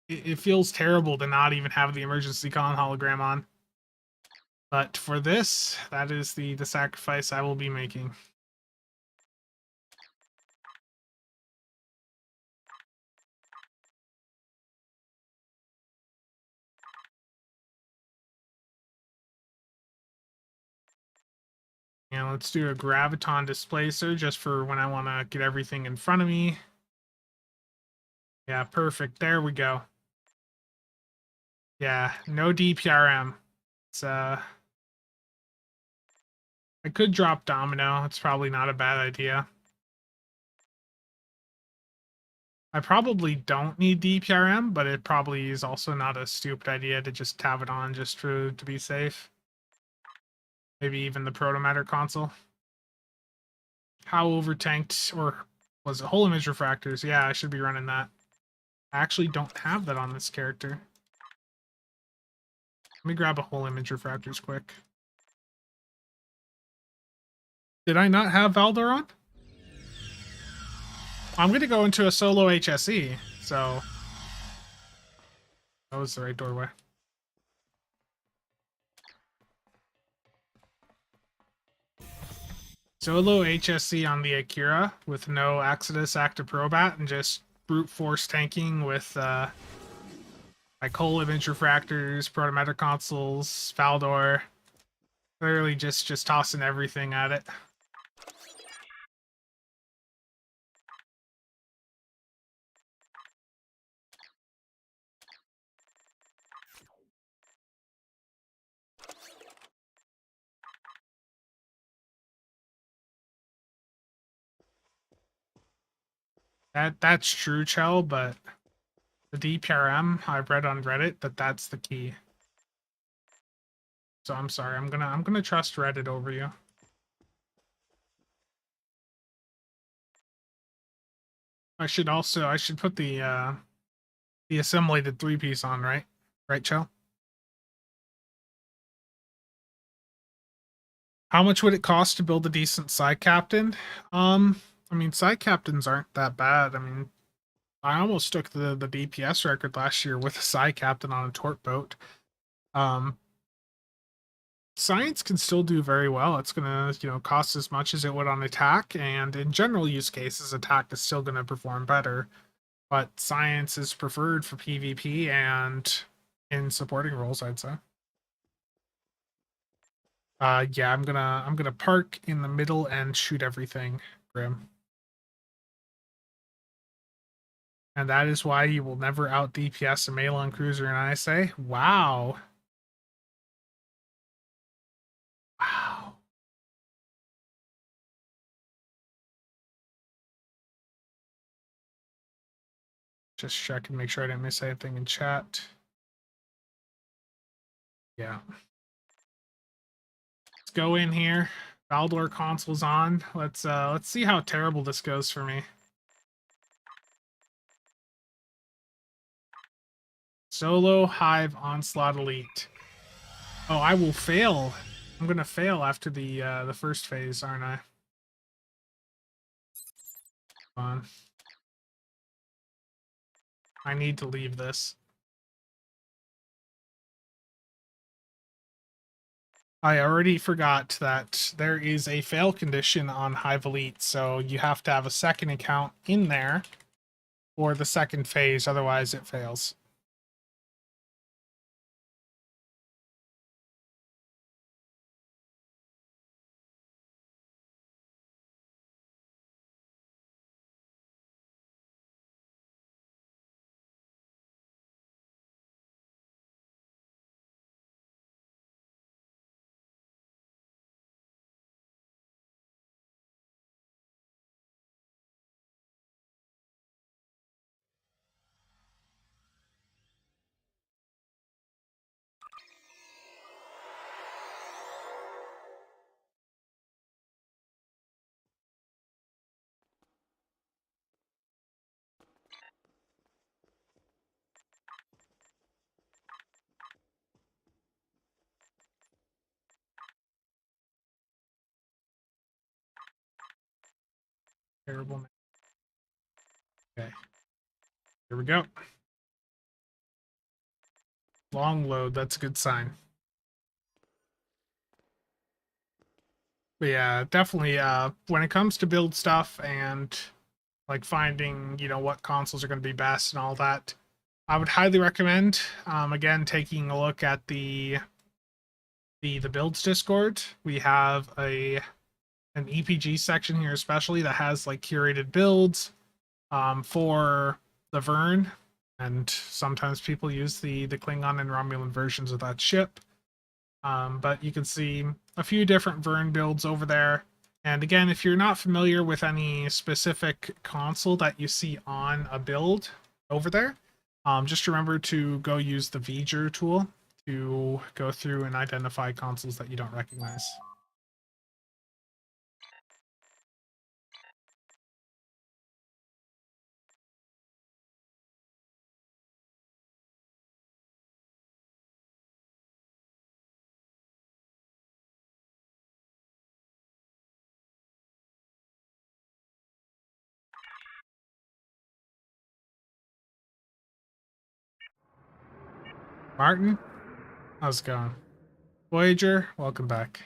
it feels terrible to not even have the emergency con hologram on. But for this, that is the sacrifice I will be making. And let's do a graviton displacer just for when I want to get everything in front of me. Yeah, perfect. There we go. Yeah, no DPRM. It's I could drop Domino. It's probably not a bad idea. I probably don't need DPRM, but it probably is also not a stupid idea to just have it on just to be safe. Maybe even the Protomatter console. How overtanked, or was it Whole Image Refractors? Yeah, I should be running that. I actually don't have that on this character. Let me grab a Whole Image Refractors quick. Did I not have Valdor on? I'm going to go into a solo HSE, so that was the right doorway. Solo HSC on the Akira with no Exodus Active Probat and just brute force tanking with like Whole Image Refractors, Protometer Consoles, Valdor. Literally just tossing everything at it. That's true, Chell, but the DPRM I've read on Reddit that's the key. So I'm sorry, I'm gonna trust Reddit over you. I should put the assimilated 3-piece on, right? Right, Chell? How much would it cost to build a decent side captain? I mean, side captains aren't that bad. I mean, I almost took the DPS record last year with a side captain on a tort boat. Science can still do very well. It's gonna, cost as much as it would on attack, and in general use cases, attack is still gonna perform better. But science is preferred for PvP and in supporting roles, I'd say. Yeah, I'm gonna park in the middle and shoot everything, Grim. And that is why you will never out DPS a Malon cruiser in ISA. Wow. Wow. Just check and make sure I didn't miss anything in chat. Yeah. Let's go in here. Valdor console's on. Let's see how terrible this goes for me. Solo Hive Onslaught Elite. Oh, I will fail. I'm gonna fail after the first phase, aren't I? Come on. I need to leave this. I already forgot that there is a fail condition on Hive Elite, so you have to have a second account in there for the second phase, otherwise it fails. Terrible. Okay. Here we go. Long load, that's a good sign. But yeah, definitely when it comes to build stuff and like finding, what consoles are going to be best and all that, I would highly recommend again taking a look at the builds Discord. We have an EPG section here especially that has like curated builds for the Vern, and sometimes people use the Klingon and Romulan versions of that ship. But you can see a few different Vern builds over there. And again, if you're not familiar with any specific console that you see on a build over there, just remember to go use the V'ger tool to go through and identify consoles that you don't recognize. Martin, how's it going? Voyager, welcome back.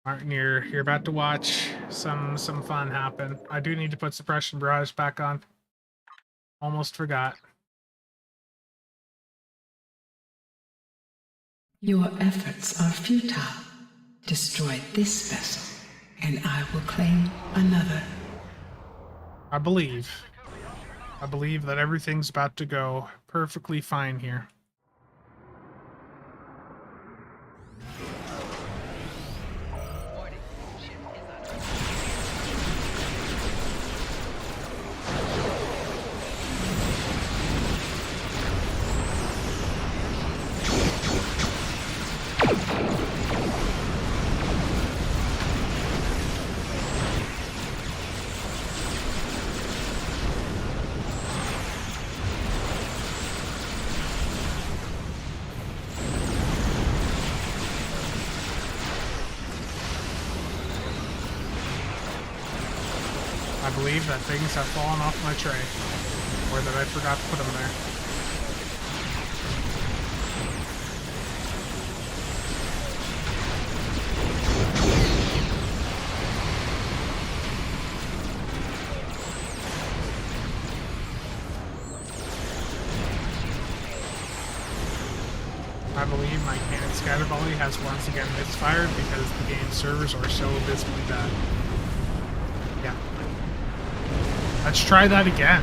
Martin, you're about to watch some fun happen. I do need to put Suppression Barrage back on. Almost forgot. Your efforts are futile. Destroy this vessel, and I will claim another. I believe that everything's about to go perfectly fine here. I believe that things have fallen off my tray, or that I forgot to put them there. my cannon scatter volley has once again misfired because the game's servers are so abysmally bad. Yeah. Let's try that again.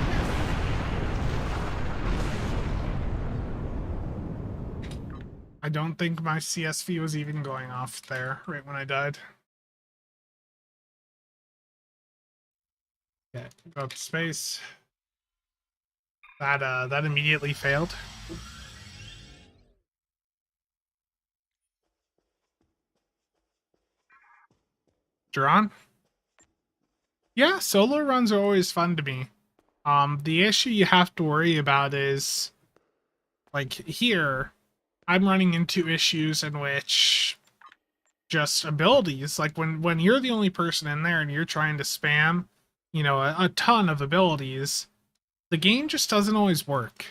I don't think my CSV was even going off there right when I died. Okay, go up to space. That immediately failed. Duran? Yeah, solo runs are always fun to me. The issue you have to worry about is, like, here, I'm running into issues in which just abilities, like when you're the only person in there and you're trying to spam, you know, a ton of abilities, the game just doesn't always work.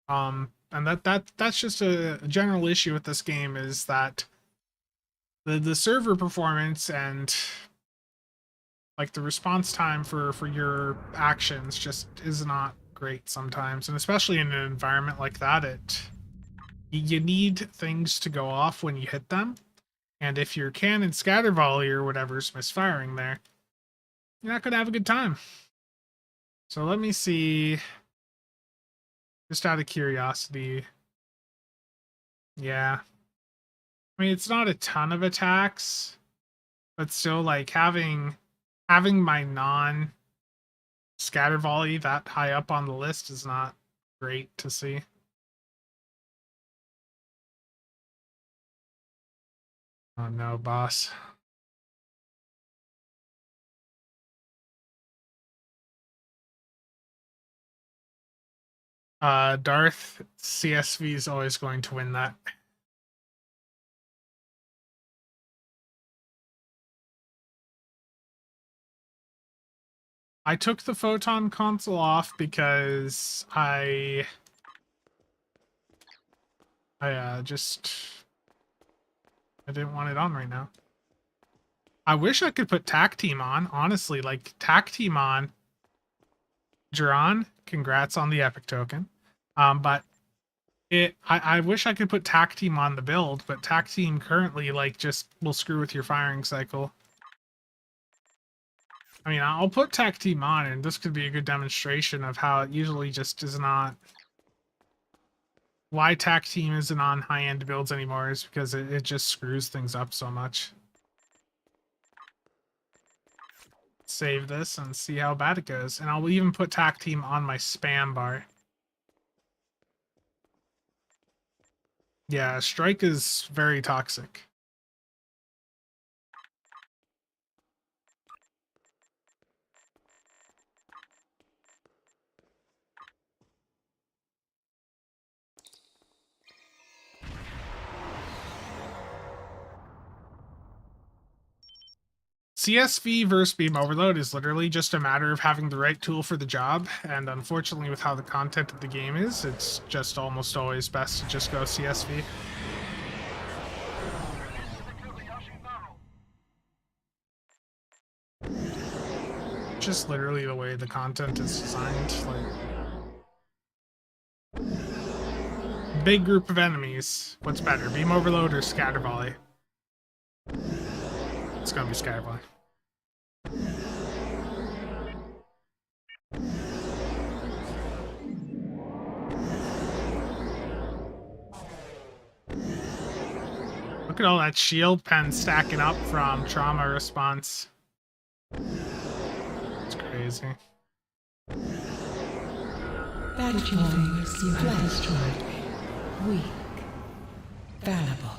And that's just a general issue with this game, is that the server performance and like the response time for your actions just is not great sometimes, and especially in an environment like that, you need things to go off when you hit them. And if your cannon scatter volley or whatever's misfiring there, you're not going to have a good time. So let me see, just out of curiosity. Yeah. I mean, it's not a ton of attacks, but still, like, having my non scatter volley that high up on the list is not great to see. Oh no, boss. Darth CSV is always going to win that. I took the photon console off because I didn't want it on right now. I wish I could put TAC Team on, honestly. Like, TAC Team on. Duran, congrats on the epic token. But I wish I could put TAC Team on the build, but TAC Team currently, like, just will screw with your firing cycle. I mean, I'll put TAC Team on, and this could be a good demonstration of how it usually just is not. Why TAC Team isn't on high-end builds anymore is because it just screws things up so much. Save this and see how bad it goes. And I'll even put TAC Team on my spam bar. Yeah, Strike is very toxic. CSV versus Beam Overload is literally just a matter of having the right tool for the job, and unfortunately with how the content of the game is, it's just almost always best to just go CSV. Just literally the way the content is designed, like... Big group of enemies. What's better, Beam Overload or Scatter Volley? It's gonna be Scatter Volley. Look at all that shield pen stacking up from trauma response. It's crazy. That choice you have destroyed me. Weak. Fallible.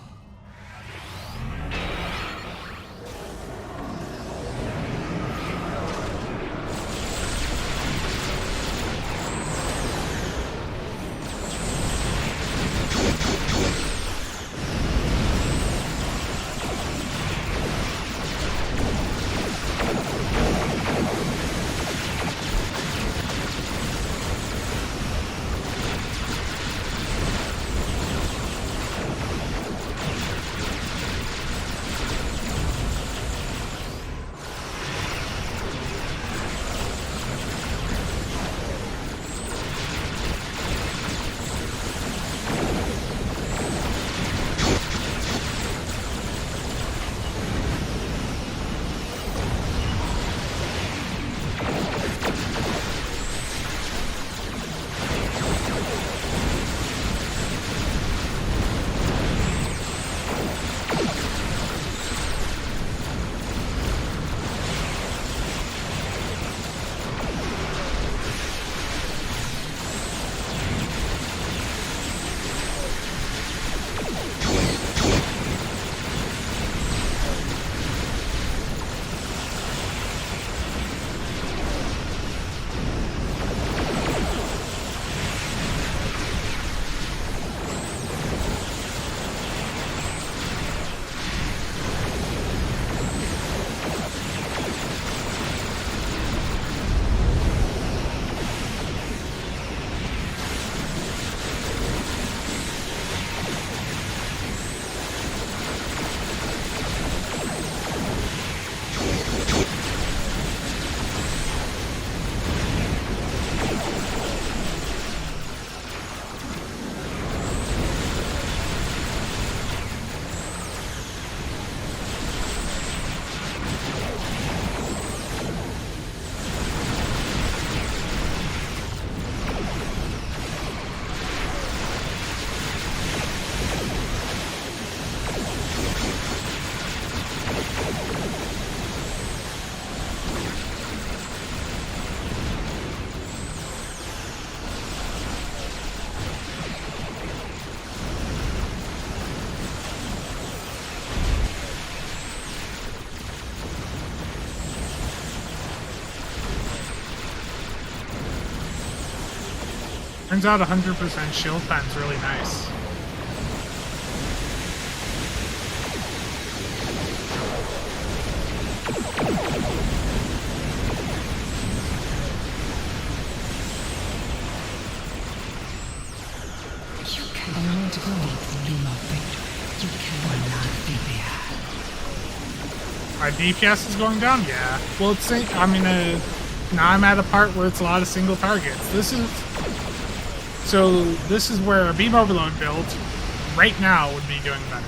Turns out 100% shield time's really nice. You cannot hold the beam of victory. You cannot be there. My DPS is going down? Yeah. Well, it's, I mean, now I'm at a part where it's a lot of single targets. This is where a beam overload build right now would be doing better.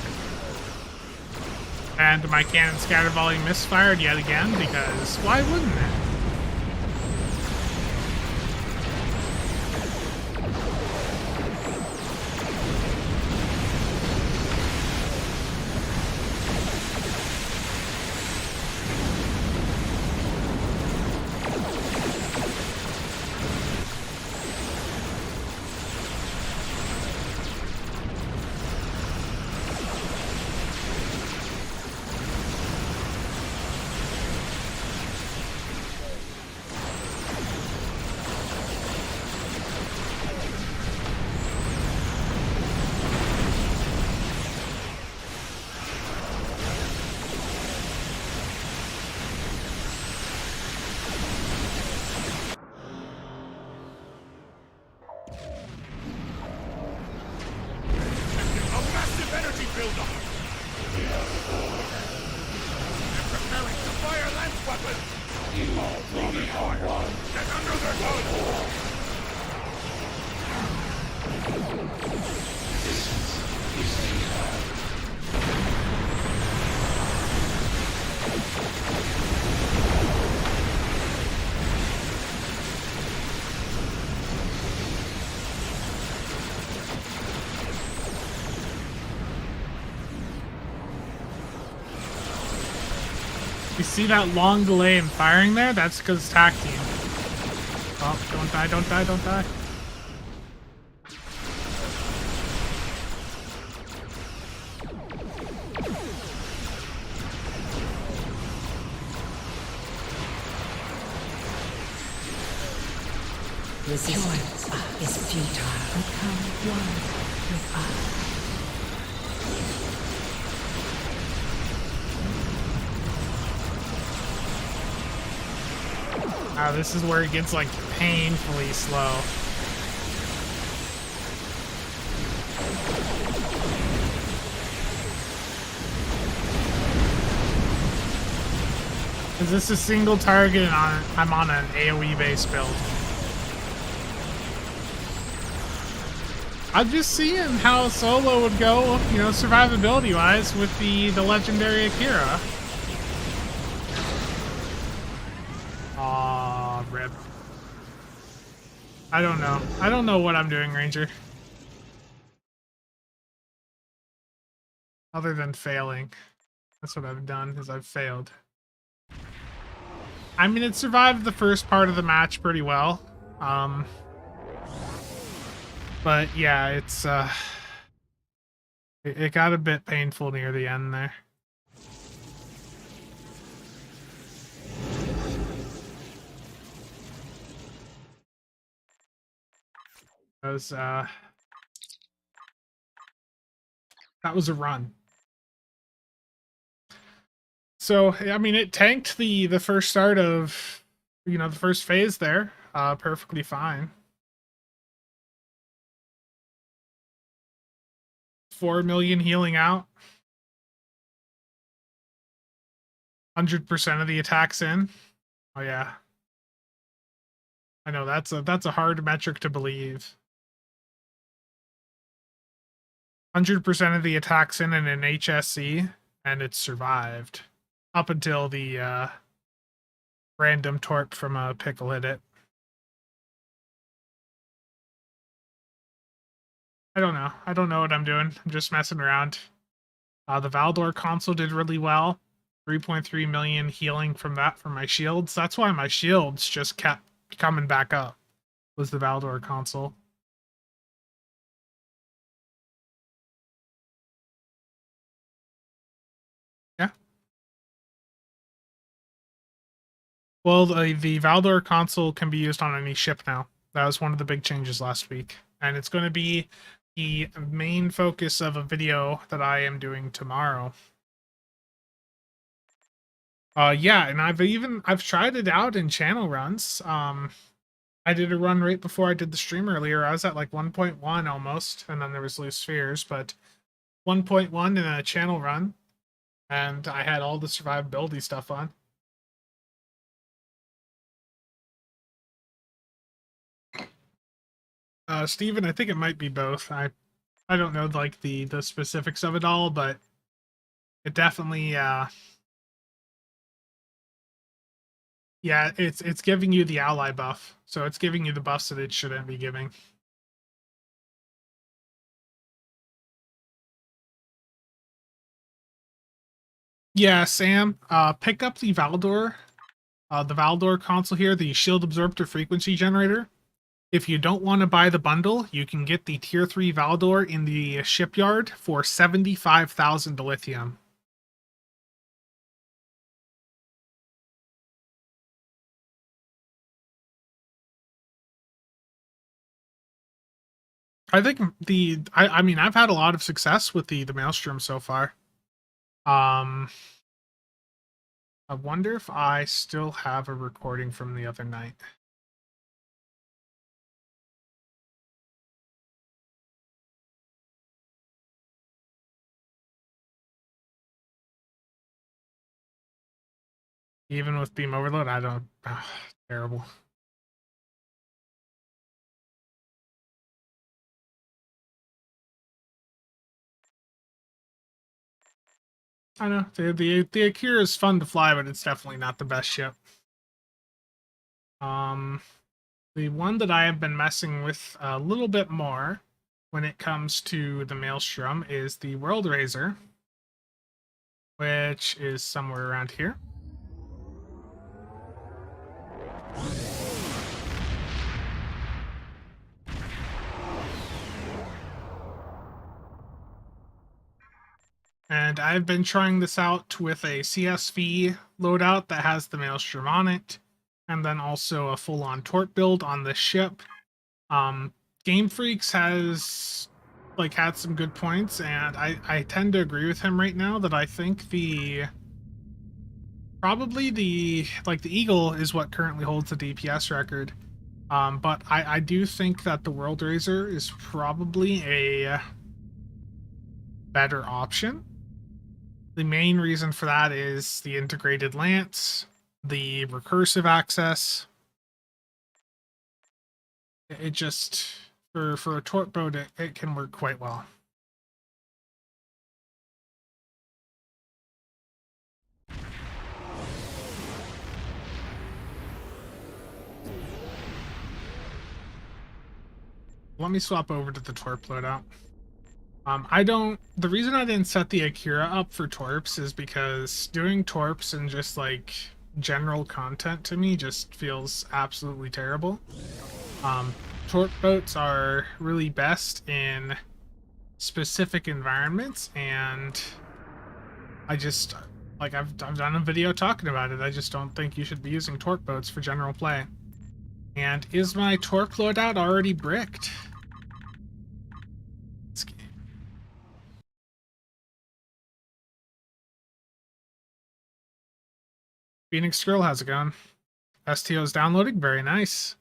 And my cannon scatter volley misfired yet again, because why wouldn't it? You see that long delay in firing there? That's because it's tac team. Oh, don't die, don't die, don't die. Resistance is futile. Become one with us. This is where it gets like painfully slow. Is this a single target and I'm on an AoE based build? I'm just seeing how solo would go, you know, survivability wise with the legendary Akira. Aw, rip. I don't know. I don't know what I'm doing, Ranger. Other than failing. That's what I've done, is I've failed. I mean, it survived the first part of the match pretty well. But yeah, it's it got a bit painful near the end there. That was a run. So I mean, it tanked the first start of, you know, the first phase there, perfectly fine. 4 million healing out. 100% of the attacks in. Oh yeah. I know that's a hard metric to believe. 100% of the attacks in an HSC, and it's survived up until the random torp from a pickle hit it. I don't know. I don't know what I'm doing. I'm just messing around. The Valdor console did really well. 3.3 million healing from that from my shields. That's why my shields just kept coming back up, was the Valdor console. Yeah. Well, the Valdor console can be used on any ship now. That was one of the big changes last week, and it's going to be the main focus of a video that I am doing tomorrow. Yeah, and I've tried it out in channel runs. I did a run right before I did the stream earlier. I was at like 1.1 almost, and then there was loose spheres, but 1.1 in a channel run, and I had all the survivability stuff on. Steven, I think it might be both. I don't know like the specifics of it all, but it definitely yeah, it's giving you the ally buff. So it's giving you the buffs that it shouldn't be giving. Yeah, Sam, pick up the Valdor console here, the shield absorptor frequency generator. If you don't want to buy the bundle, you can get the tier 3 Valdor in the shipyard for 75,000 lithium. I think I mean I've had a lot of success with the Maelstrom so far. I wonder if I still have a recording from the other night. Even with beam overload, I don't. Terrible. I know the Akira is fun to fly, but it's definitely not the best ship. The one that I have been messing with a little bit more when it comes to the Maelstrom is the World Razor, which is somewhere around here. And I've been trying this out with a CSV loadout that has the Maelstrom on it, and then also a full-on torp build on the ship. Game Freaks has like had some good points, and I tend to agree with him right now that I think probably the Eagle is what currently holds the DPS record. But I do think that the World Razor is probably a better option. The main reason for that is the integrated lance, the recursive access. It just for a torp boat, it can work quite well. Let me swap over to the torp loadout. The reason I didn't set the Akira up for torps is because doing torps and just like general content to me just feels absolutely terrible. Torp boats are really best in specific environments, and I just like I've done a video talking about it. I just don't think you should be using torp boats for general play. And is my torp loadout already bricked? Phoenix Girl, how's it going? STO's downloading, very nice.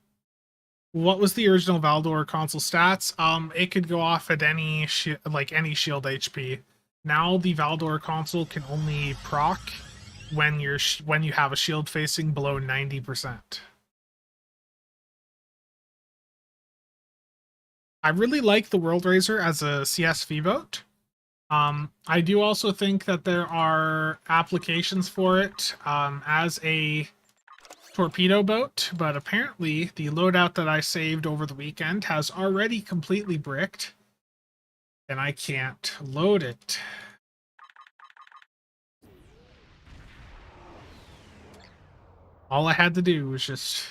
What was the original Valdor console stats? It could go off at any shield HP. Now the Valdor console can only proc when you have a shield facing below 90%. I really like the World Razor as a CSV boat. I do also think that there are applications for it as a torpedo boat, but apparently the loadout that I saved over the weekend has already completely bricked, and I can't load it. All I had to do was just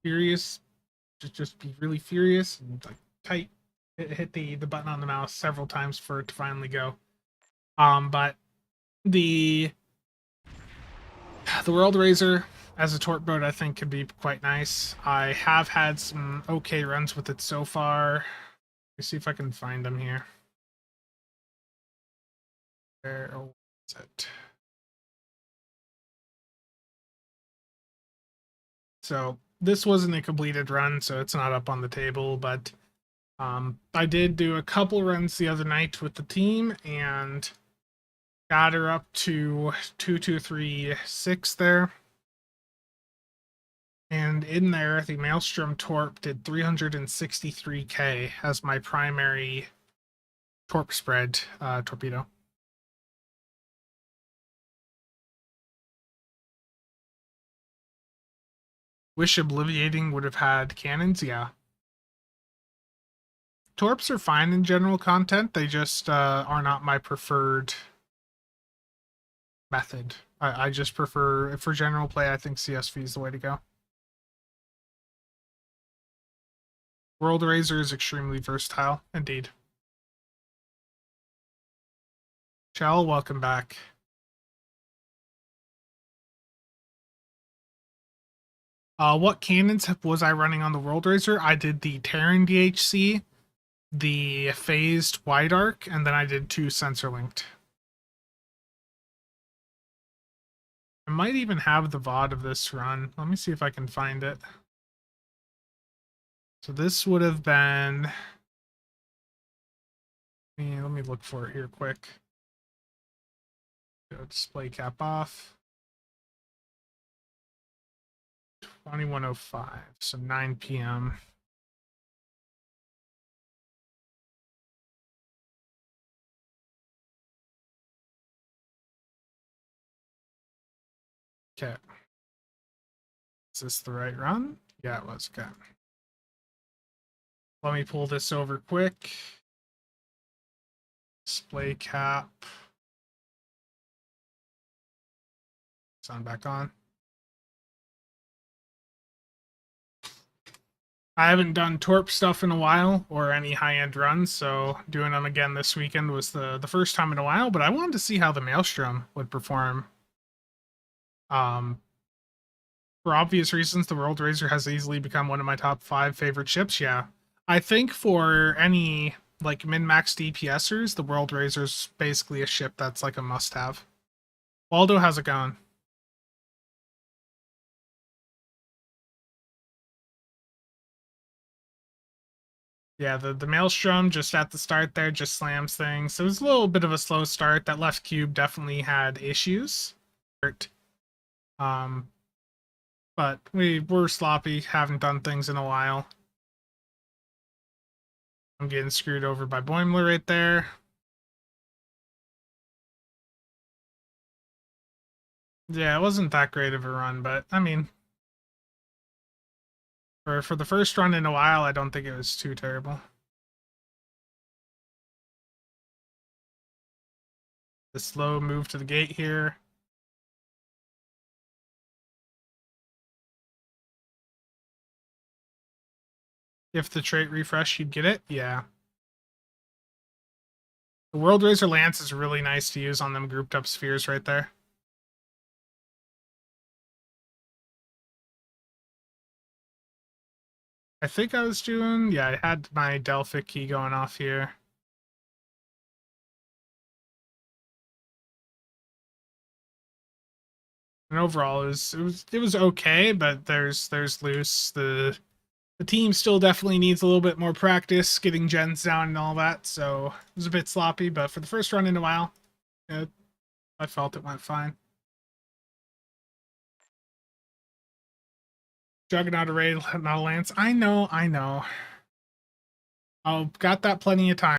be really furious and like tight. Hit the button on the mouse several times for it to finally go. But the World Razor, as a torp boat, I think could be quite nice. I have had some okay runs with it so far. Let me see if I can find them here. Where is it? So this wasn't a completed run, so it's not up on the table, but I did do a couple runs the other night with the team and got her up to 2236 there. And in there, the Maelstrom Torp did 363k as my primary torp spread torpedo. Wish Obliviating would have had cannons, yeah. Torps are fine in general content, they just are not my preferred method. I just prefer, for general play, I think CSV is the way to go. World Razor is extremely versatile, indeed. Shell, welcome back. What cannons was I running on the World Razor? I did the Terran DHC, the phased wide arc, and then I did 2 sensor linked. I might even have the VOD of this run. Let me see if I can find it. So this would have been... Let me look for it here quick. Go display cap off. 21:05, so 9 p.m. Okay. Is this the right run? Yeah, it was. Okay. Let me pull this over quick. Display cap. Sound back on. I haven't done torp stuff in a while or any high-end runs, so doing them again this weekend was the first time in a while, but I wanted to see how the Maelstrom would perform. For obvious reasons, the World Razor has easily become one of my top 5 favorite ships, yeah. I think for any like min-max DPSers, the World Razor's basically a ship that's like a must-have. Waldo, how's it going? Yeah, the Maelstrom just at the start there just slams things. It was a little bit of a slow start. That left cube definitely had issues. Um, but we're sloppy, haven't done things in a while. I'm getting screwed over by Boimler right there. Yeah, it wasn't that great of a run, but I mean, for the first run in a while, I don't think it was too terrible. The slow move to the gate here. If the trait refresh, you'd get it. Yeah. The World Razor Lance is really nice to use on them grouped up spheres right there. I think I was doing, yeah, I had my Delphic key going off here. And overall, it was okay, but there's loose. The team still definitely needs a little bit more practice getting gens down and all that, so it was a bit sloppy. But for the first run in a while, I felt it went fine. Juggernaut array, not a lance. I know. I've got that plenty of time.